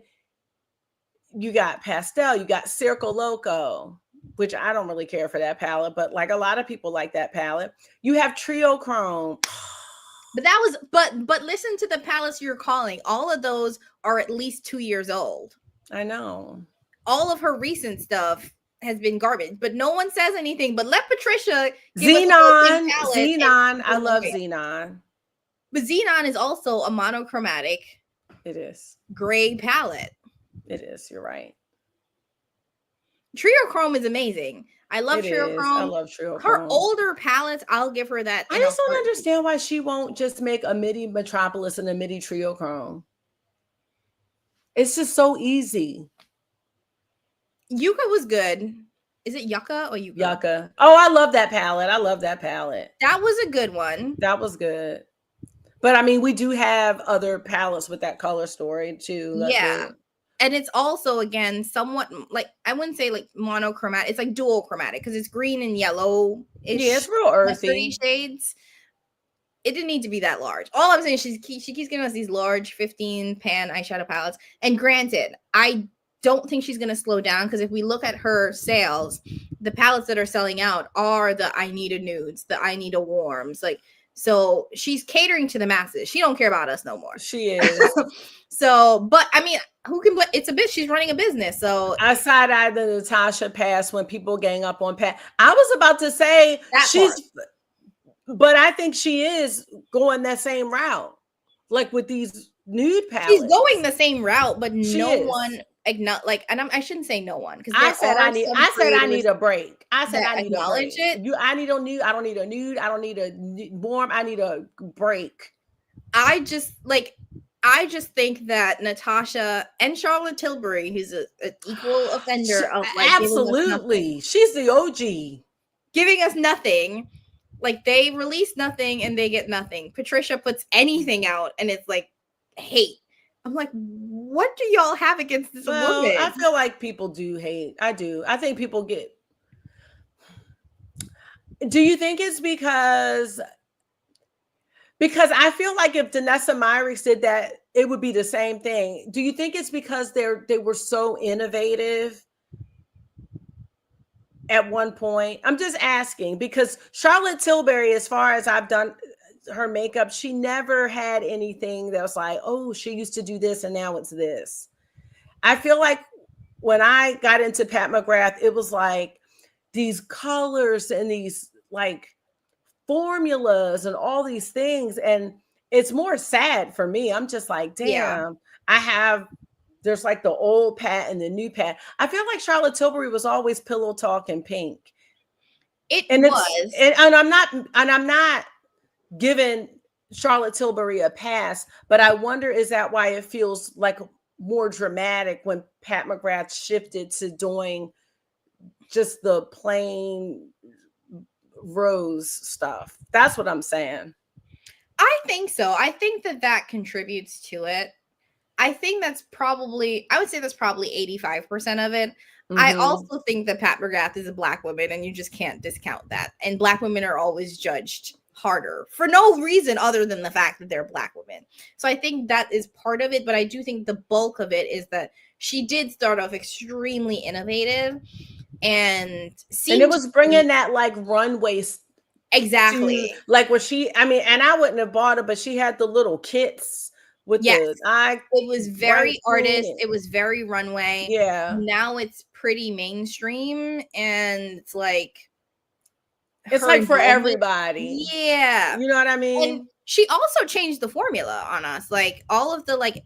you got pastel, you got Circo Loco, which I don't really care for that palette, but like a lot of people like that palette. You have Trio Chrome. But that was, but listen to the palettes you're calling. All of those are at least 2 years old. I know. All of her recent stuff has been garbage, but no one says anything. But let Patricia Xenon. I love Xenon. But Xenon is also a monochromatic. It is gray palette. It is. You're right. Trio Chrome is amazing. I love Trio Chrome. I love Trio Chrome. Her older palettes, I'll give her that. I just don't understand why she won't just make a MIDI Metropolis and a MIDI Trio Chrome. It's just so easy. Yucca was good. Is it Yucca or Yucca? Yucca. Oh, I love that palette. That was a good one. That was good. But I mean, we do have other palettes with that color story too. Yeah. And it's also, again, somewhat like, I wouldn't say like monochromatic. It's like dual chromatic because it's green and yellow. Yeah, it's real earthy shades. It didn't need to be that large. All I'm saying is she keeps giving us these large 15 pan eyeshadow palettes. And granted, I don't think she's going to slow down because if we look at her sales, the palettes that are selling out are the I Need a Nudes, the I Need a Warms. Like, so she's catering to the masses. She don't care about us no more. She is. So, but I mean, who can? It's a bitch. She's running a business. So I side-eyed the Natasha pass when people gang up on Pat. I was about to say but I think she is going that same route, like with these nude palettes. She's going the same route, but one. Like, and I shouldn't say no one because I said I need a break. I said I need acknowledge it. I need a nude. I don't need a nude. I don't need a warm. I need a break. I just like I just think that Natasha and Charlotte Tilbury, who's an equal offender of like giving us nothing, Absolutely. She's the OG. giving us nothing. Like they release nothing and they get nothing. Patricia puts anything out and it's like hate. I'm like, what do y'all have against this Well, I woman? feel like people do hate. I do. I think people get. Do you think it's because I feel like if Danessa Myrick did that, it would be the same thing. Do you think it's because they were so innovative at one point? I'm just asking because Charlotte Tilbury, as far as I've done her makeup, she never had anything that was like, oh, she used to do this and now it's this. I feel like when I got into Pat McGrath, it was like these colors and these like formulas and all these things. And it's more sad for me. I'm just like, Yeah, damn, there's like the old Pat and the new Pat. I feel like Charlotte Tilbury was always pillow talk and pink. it And was. and I'm not giving Charlotte Tilbury a pass, but I wonder, is that why it feels like more dramatic when Pat McGrath shifted to doing just the plain rose stuff? That's what I'm saying. I think so. I think that contributes to it. I think I would say that's probably 85% of it. I Mm-hmm. also think that Pat McGrath is a black woman and you just can't discount that. And black women are always judged harder for no reason other than the fact that they're black women. So I think that is part of it, but I do think the bulk of it is that she did start off extremely innovative and And it seemed to was be bringing that like runway to exactly. like what I mean, and I wouldn't have bought it, but she had the little kits with Yes. the eye It was bright very green. artist, it was very runway. Yeah. Now it's pretty mainstream and it's like It's her like for involvement. everybody. Yeah. You know what I And mean? she also changed the formula on us. Like all of the like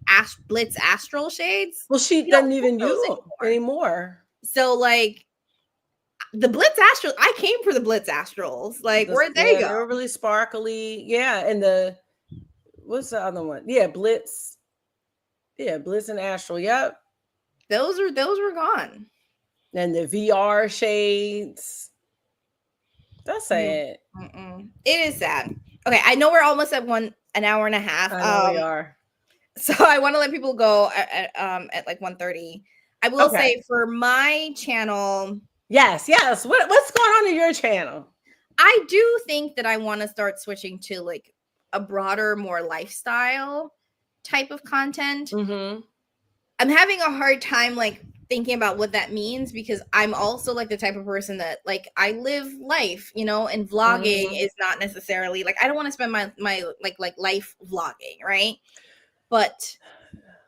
Blitz Astral shades, Well, she we don't doesn't get even those use them anymore. anymore. So like the Blitz Astral, I came for the Blitz Astrals. Like where'd they Yeah, go? they were really sparkly. Yeah, and what's the other one? Yeah, Blitz. Yeah, Blitz and Astral. Yep. Those were gone. And the VR shades. That's Mm, sad. It is sad. Okay, I know we're almost at an hour and a half. I know we are. So I want to let people go at like 1:30. I will Okay. say for my channel, Yes, yes. What's going on in your channel? I do think that I want to start switching to like a broader, more lifestyle type of content. Mm-hmm. I'm having a hard time like thinking about what that means because I'm also like the type of person that like I live life, you know, and vlogging Mm-hmm. is not necessarily like I don't want to spend my like life vlogging, right? But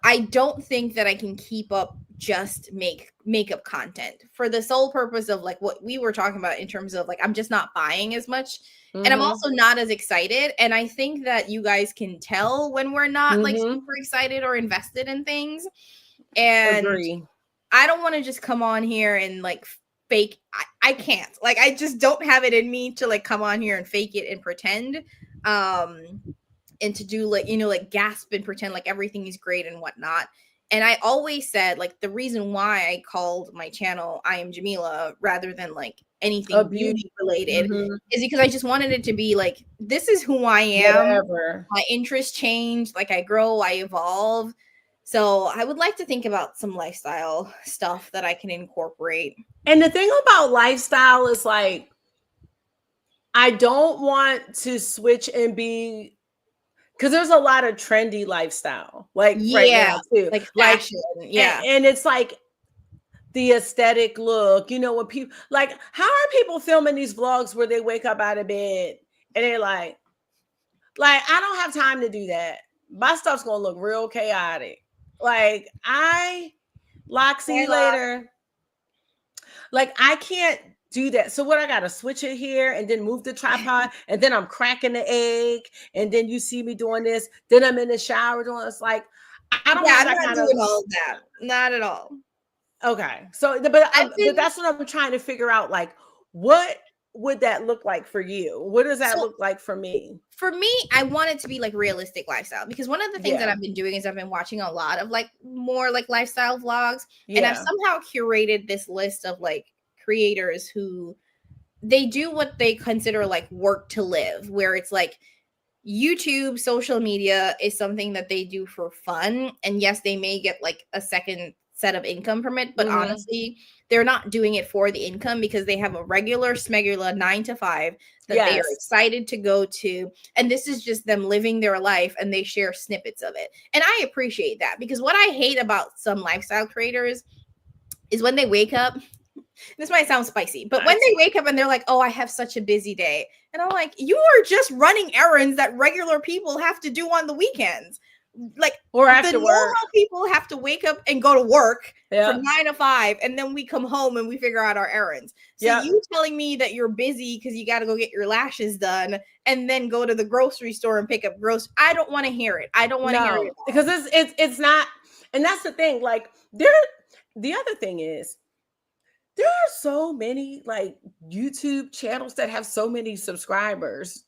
I don't think that I can keep up just makeup content for the sole purpose of like what we were talking about in terms of like I'm just not buying as much and I'm Mm-hmm. also not as excited and I think that you guys can tell when we're not like Mm-hmm. super excited or invested in things and Agree. I don't want to just come on here and like fake I can't like I just don't have it in me to like come on here and fake it and pretend um and to do like you know like gasp and pretend like everything is great and whatnot and I always said like the reason why I called my channel I am Jamila rather than like A anything beauty. beauty related Mm-hmm. is because I just wanted it to be like this is who I am. Whatever. My interests change, like I grow, I evolve. So I would like to think about some lifestyle stuff that I can incorporate. And the thing about lifestyle is like, I don't want to switch and be because there's a lot of trendy lifestyle like right Yeah, now too. like Like, fashion. Yeah. and it's like the aesthetic look, you know, when people like, how are people filming these vlogs where they wake up out of bed and they're like, I don't have time to do that. My stuff's gonna look real chaotic. Like, see you later. Like, I can't do that. So what I gotta switch it here and then move the tripod, and then I'm cracking the egg, and then you see me doing this, then I'm in the shower doing it's like I don't Yeah, have I'm that not kind of doing all of that. Not at all. okay. So I've but been that's what I'm trying to figure out. Like, what would that look like for you? What does that So look like for me? for me, I want it to be like realistic lifestyle, because one of the things that Yeah. I've been doing is I've been watching a lot of like more like lifestyle vlogs, and I've Yeah. somehow curated this list of like creators who they do what they consider like work to live, where it's like YouTube, social media is something that they do for fun. And yes, they may get like a second set of income from it, but honestly, they're not doing it for the income, because they have a regular smegular 9 to 5 that they are Yes. excited to go to. And this is just them living their life, and they share snippets of it. And I appreciate that, because what I hate about some lifestyle creators is when they wake up. This might sound spicy, but when they wake up and they're like, "Oh, I have such a busy day." And I'm like, "You are just running errands that regular people have to do on the weekends." Like, or after the work, normal people have to wake up and go to work yeah. from 9 to 5, and then we come home and we figure out our errands. So you telling me that you're busy because you got to go get your lashes done and then go to the grocery store and pick up groceries, I don't want to hear it. I don't want to hear it because it's not. And that's the thing. Like the other thing is, there are so many like YouTube channels that have so many subscribers.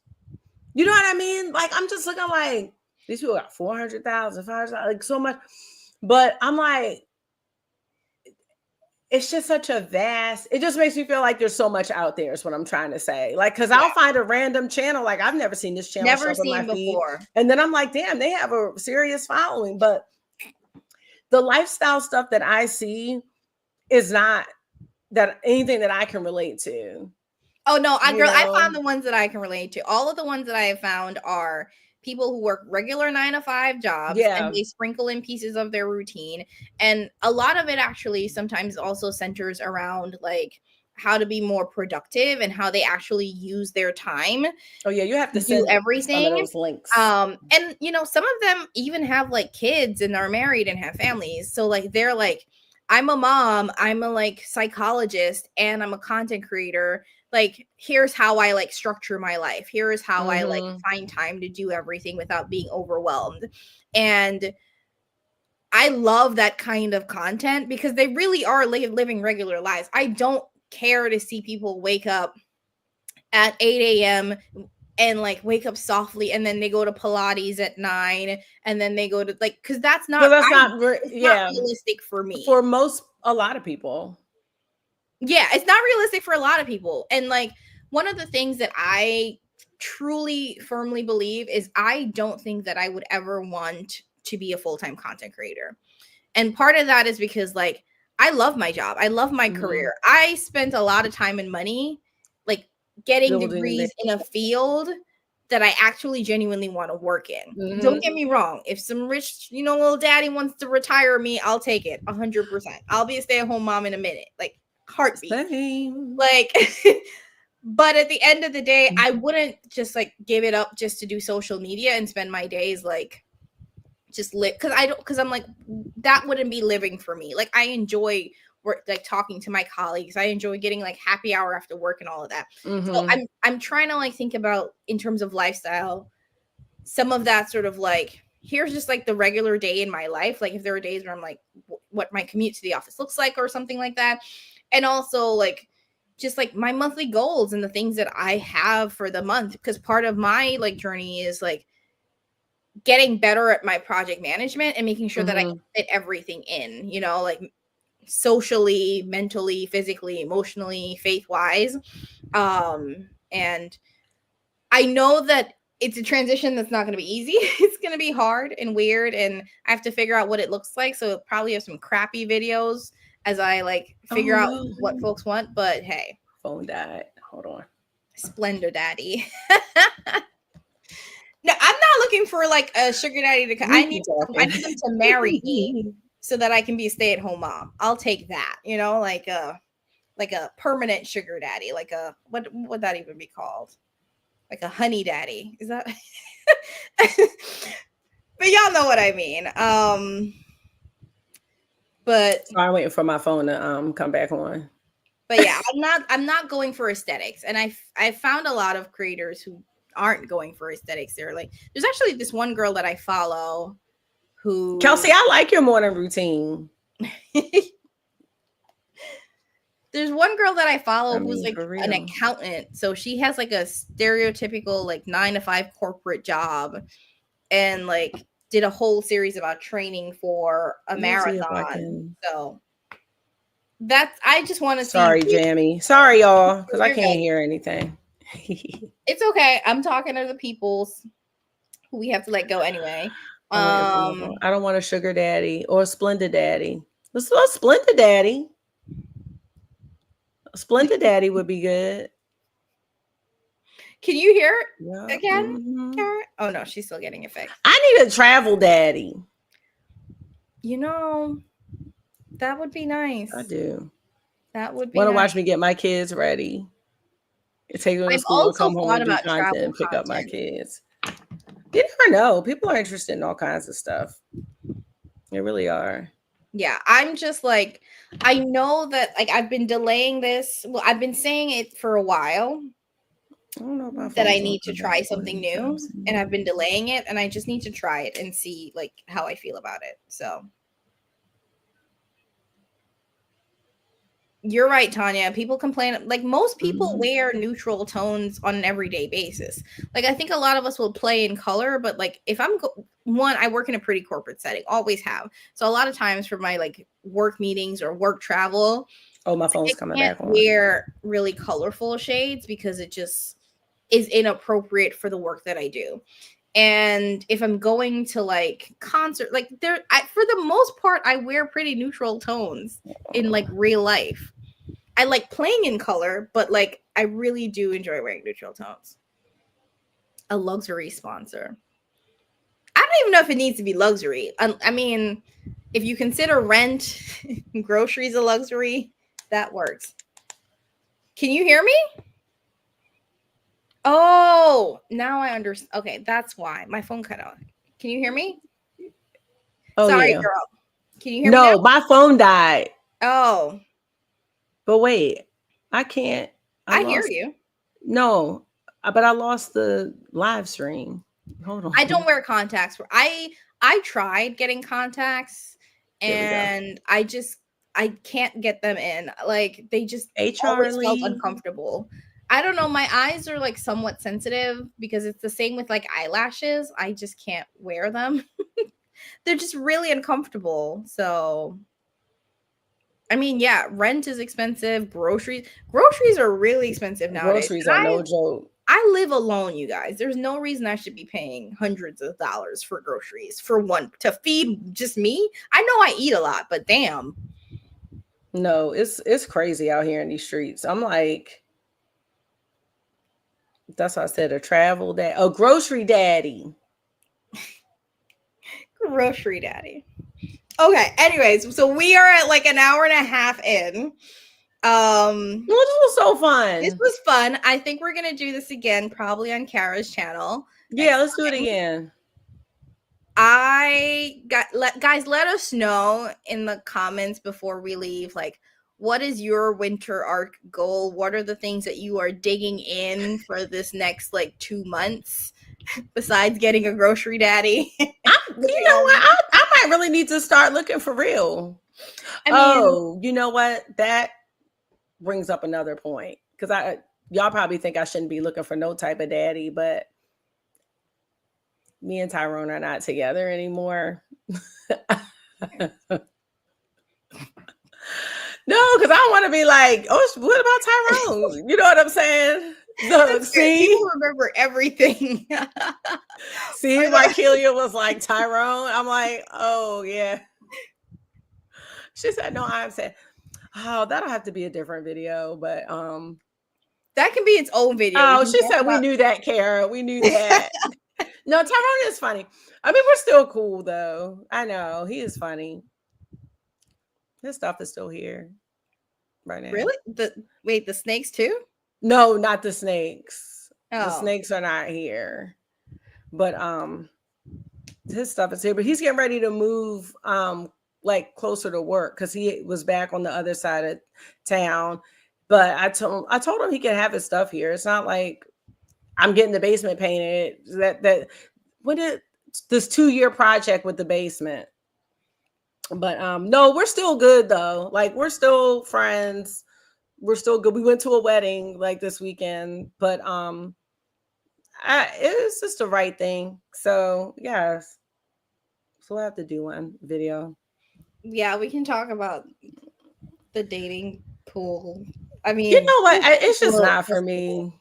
You know what I mean? Like, I'm just looking like these people got 400,000, 500,000, like so much. But I'm like, it's just such a vast, it just makes me feel like there's so much out there is what I'm trying to say. Like, because I'll find a random channel, like I've never seen this channel never show on my seen feed. before. And then I'm like, damn, they have a serious following. But the lifestyle stuff that I see is not that anything that I can relate to. Oh no, I found the ones that I can relate to. All of the ones that I have found are people who work regular 9 to 5 jobs, and they sprinkle in pieces of their routine. And a lot of it actually sometimes also centers around like how to be more productive and how they actually use their time. Oh yeah, you have to do everything. Some of those links. And you know, some of them even have like kids and are married and have families. So like they're like, I'm a mom, I'm a like psychologist, and I'm a content creator. Like, here's how I like structure my life. Here's how I like find time to do everything without being overwhelmed. And I love that kind of content, because they really are living regular lives. I don't care to see people wake up at 8 a.m. and like wake up softly, and then they go to Pilates at 9, and then they go to like, because that's not not realistic for me. For a lot of people. Yeah, it's not realistic for a lot of people. And like, one of the things that I truly firmly believe is I don't think that I would ever want to be a full-time content creator. And part of that is because like I love my job. I love my career. I spent a lot of time and money like getting degrees in a field that I actually genuinely want to work in. Don't get me wrong. If some rich, you know, little daddy wants to retire me, I'll take it 100%. I'll be a stay-at-home mom in a minute. Like, heartbeat. Same. Like, but at the end of the day, I wouldn't just like give it up just to do social media and spend my days like just because I'm like, that wouldn't be living for me. Like, I enjoy work, like talking to my colleagues. I enjoy getting like happy hour after work and all of that. So I'm trying to like think about, in terms of lifestyle, some of that sort of like, here's just like the regular day in my life. Like, if there are days where I'm like, what my commute to the office looks like or something like that. And also like just like my monthly goals and the things that I have for the month, because part of my like journey is like getting better at my project management and making sure that I can fit everything in, you know, like socially, mentally, physically, emotionally, faith-wise. And I know that it's a transition that's not going to be easy. It's going to be hard and weird, and I have to figure out what it looks like. So probably have some crappy videos as I like figure out what folks want. But hey, phone died. Hold on. Splendor daddy. No, I'm not looking for like a sugar daddy to come. I need them to marry me so that I can be a stay-at-home mom. I'll take that, you know, like a permanent sugar daddy, like a what would that even be called? Like a honey daddy. Is that but y'all know what I mean. But I'm waiting for my phone to come back on. But yeah, I'm not going for aesthetics. And I found a lot of creators who aren't going for aesthetics. They're like, there's actually this one girl that I follow who Kelsey, I like your morning routine. There's one girl that I follow I who's mean, like for an real. accountant. So she has like a stereotypical like 9 to 5 corporate job and like did a whole series about training for a Let me see if I marathon. can. So that's I just want to see. Sorry, Jamie. Sorry, y'all, because I You're can't good. hear anything. It's okay. I'm talking to the peoples who we have to let go anyway. I'm waiting for my phone. I don't want a sugar daddy or a Splendid daddy. Let's do a Splendid daddy. A Splendid daddy would be good. Can you hear Yeah. it again, Mm-hmm. Cara? Oh no, she's still getting it fixed. I need a travel daddy. You know, that would be nice. I do. That would be Want to nice. watch me get my kids ready. Take them to I've school and also come home thought and do about content travel and pick up my content. kids. You never know. People are interested in all kinds of stuff. They really are. Yeah, I'm just like, I know that like I've been delaying this. Well, I've been saying it for a while I don't know if my that I phone's gonna need to come back try on something anytime new, and soon. I've been delaying it, and I just need to try it and see like how I feel about it. So you're right, Tanya. People complain like most people Mm-hmm. wear neutral tones on an everyday basis. Like I think a lot of us will play in color, but like if one, I work in a pretty corporate setting, always have. So a lot of times for my like work meetings or work travel, Oh, my I phone's coming can't back on. wear really colorful shades because it just is inappropriate for the work that I do. And if I'm going to like concert, like for the most part, I wear pretty neutral tones in like real life. I like playing in color, but like I really do enjoy wearing neutral tones. A luxury sponsor. I don't even know if it needs to be luxury. I mean, if you consider rent, groceries a luxury, that works. Can you hear me? Oh, now I understand. Okay, that's why my phone cut out. Can you hear me? Oh Sorry, yeah. girl. Can you hear me No, my phone died. now? Oh, But wait, I can't. I I hear lost. you. No, but I lost the live stream. Hold I don't on. wear contacts. I tried getting contacts There we go. and I can't get them in. Like they just Hey, always felt Charlie. uncomfortable. I don't know, my eyes are like somewhat sensitive because it's the same with like eyelashes. I just can't wear them. They're just really uncomfortable. So I mean, yeah, rent is expensive, groceries are really expensive nowadays. Groceries And are no joke. I live alone, you guys. There's no reason I should be paying hundreds of dollars for groceries for one to feed just me. I know I eat a lot, but damn. No, it's crazy out here in these streets. I'm like, that's why I said a travel dad, a grocery daddy. Grocery daddy. Okay, anyways, so we are at like an hour and a half in. Well, this was so This fun. was fun. I think we're gonna do this again, probably on Cara's channel Yeah, next let's do it time. again. Guys, let us know in the comments before we leave, like, what is your winter arc goal? What are the things that you are digging in for this next like 2 months besides getting a grocery daddy? You know what? I might really need to start looking for real. I mean, You know what? That brings up another point because y'all probably think I shouldn't be looking for no type of daddy, but me and Tyrone are not together anymore. No, because I don't want to be like, oh, what about Tyrone? You know what I'm saying? Look, people see, remember everything. see, Markelia was like Tyrone. I'm like, oh yeah. She said, no, I'm saying, oh, that'll have to be a different video, but That can be its own video. oh, she said we knew that, Cara. We knew that. No, Tyrone is funny. I mean, we're still cool though. I know he is funny. His stuff is still here right now. Really? The snakes too? No, not the snakes. The Oh, snakes are not here. But his stuff is here. But he's getting ready to move like closer to work because he was back on the other side of town. But I told him he can have his stuff here. It's not like I'm getting the basement painted. This 2-year project with the basement. But no, we're still good though. Like we're still friends. we're still good. We went to a wedding like this weekend, but it's just the right thing. So yes, so we'll have to do one video. Yeah, we can talk about the dating pool. I You mean, know what? It's just not for me.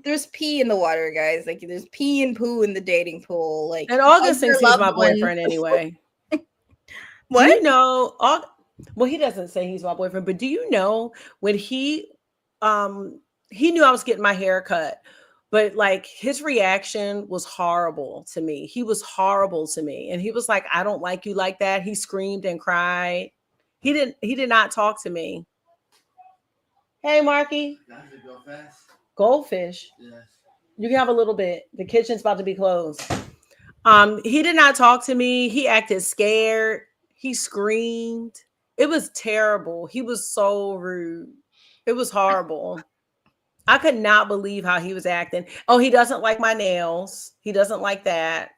there's pee in the water, guys. Like there's pee and poo in the dating pool. Like And hug August your thinks he's loved my one. boyfriend anyway. Do What? you know? Well, he doesn't say he's my boyfriend, but do you know when he knew I was getting my hair cut, but like his reaction was horrible to me. He was horrible to me, and he was like, "I don't like you like that." He screamed and cried. He did not talk to me. Hey, Marky. Does it go fast? Goldfish. Yes. You can have a little bit. The kitchen's about to be closed. He did not talk to me. He acted scared. He screamed. It was terrible. He was so rude. It was horrible. I could not believe how he was acting. Oh, he doesn't like my nails. He doesn't like that.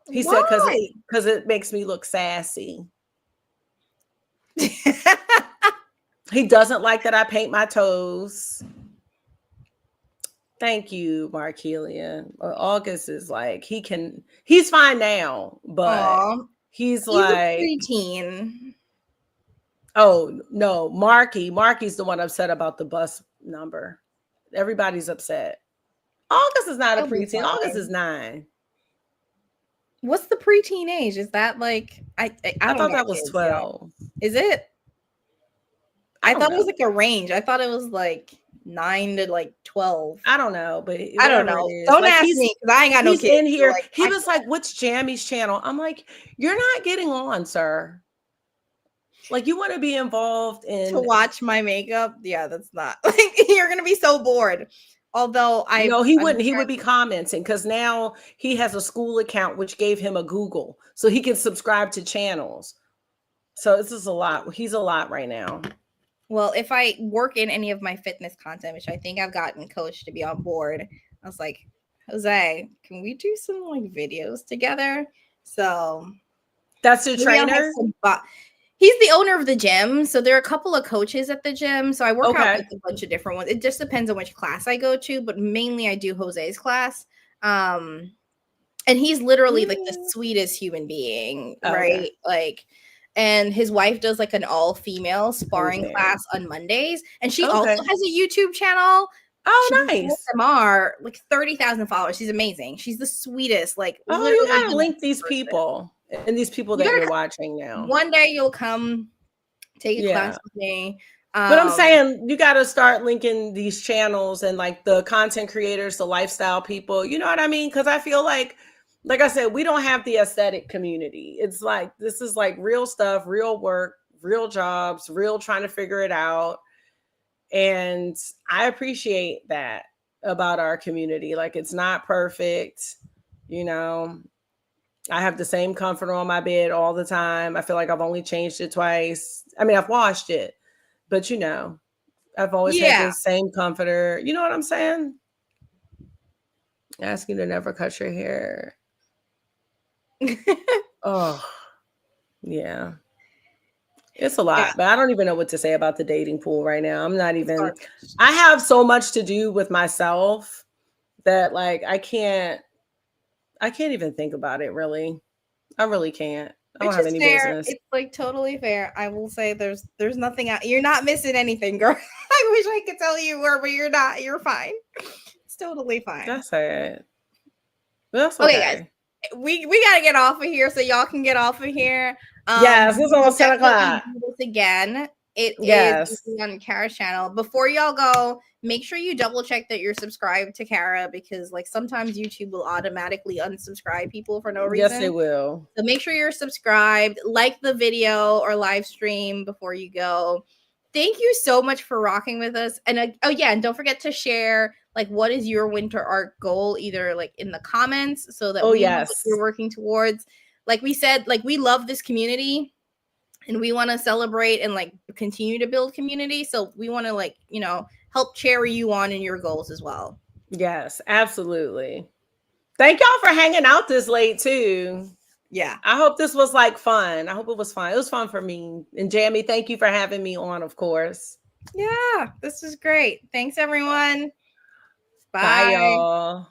He said Why? because it makes me look sassy. He doesn't like that I paint my toes. Thank you, Markelia. August is like he's fine now, but Aw, he's he's a like, preteen. oh no, Marky's the one upset about the bus number. Everybody's upset. August is not a He'll be preteen. August fine. is 9. What's the preteen age? Is that like I I don't thought got that was kids, 12. Is it? I I don't thought it was know. like a range. I thought it was like 9 to like 12. I don't know, but I don't whatever it know. is, Don't like ask me because I ain't got no he's kids. in So here. like He was like, "What's Jammy's channel?" I'm like, "You're not getting on, sir. Like, you want to be involved to in." watch my makeup. Yeah, that's not like you're gonna be so bored. Although No, he I'm wouldn't. He would be commenting because now he has a school account which gave him a Google, so he can subscribe to channels. So this is a lot. He's a lot right now. well, if I work in any of my fitness content, which I think I've gotten Coach to be on board, I was like, Jose, can we do some like videos together? So That's your maybe I'll have trainer? some he's the owner of the gym, so there are a couple of coaches at the gym. So I work out Okay. with a bunch of different ones. It just depends on which class I go to, but mainly I do Jose's class. And he's literally like the sweetest human being, Okay. right? Like, and his wife does like an all-female sparring Okay. class on Mondays, and she Okay. also has a YouTube channel. Oh, She's nice. ASMR, like 30,000 followers. She's amazing. She's the sweetest. Like, Oh, literally you gotta the link nicest these person. people and these people You that gotta you're watching now. One day you'll come take a Yeah. class with me. But I'm saying you got to start linking these channels and like the content creators, the lifestyle people. You know what I mean? Because I feel like I said, we don't have the aesthetic community. It's like this is like real stuff, real work, real jobs, real trying to figure it out. And I appreciate that about our community. Like it's not perfect, you know. I have the same comforter on my bed all the time. I feel like I've only changed it twice. I mean, I've washed it, but you know, I've always had Yeah. the same comforter. You know what I'm saying? Ask you to never cut your hair. Oh, yeah. It's a lot, Yeah. but I don't even know what to say about the dating pool right now. I'm not even, garbage. I have so much to do with myself that like I can't even think about it really. I really can't. I don't Which have is any fair. business. It's like totally fair. I will say there's nothing out. You're not missing anything, girl. I wish I could tell you were, but you're not. You're fine. It's totally fine. That's it. That's Okay, okay. guys. We gotta get off of here so y'all can get off of here. Yes, it's almost 10 o'clock. Do this again. It Yes. is on Cara's channel. Before y'all go, make sure you double check that you're subscribed to Cara because like sometimes YouTube will automatically unsubscribe people for no reason. Yes, they will. So make sure you're subscribed, like the video or live stream before you go. Thank you so much for rocking with us. And oh yeah, and don't forget to share like what is your winter art goal, either like in the comments so that we know what Yes. you're working towards. Like we said, like we love this community and we want to celebrate and like continue to build community. So we want to like, you know, help cheer you on in your goals as well. Yes, absolutely. Thank y'all for hanging out this late too. Yeah. I hope this was like fun. I hope it was fun. It was fun for me. And Jamie, thank you for having me on, of course. Yeah, this is great. Thanks, everyone. Bye, Bye. y'all.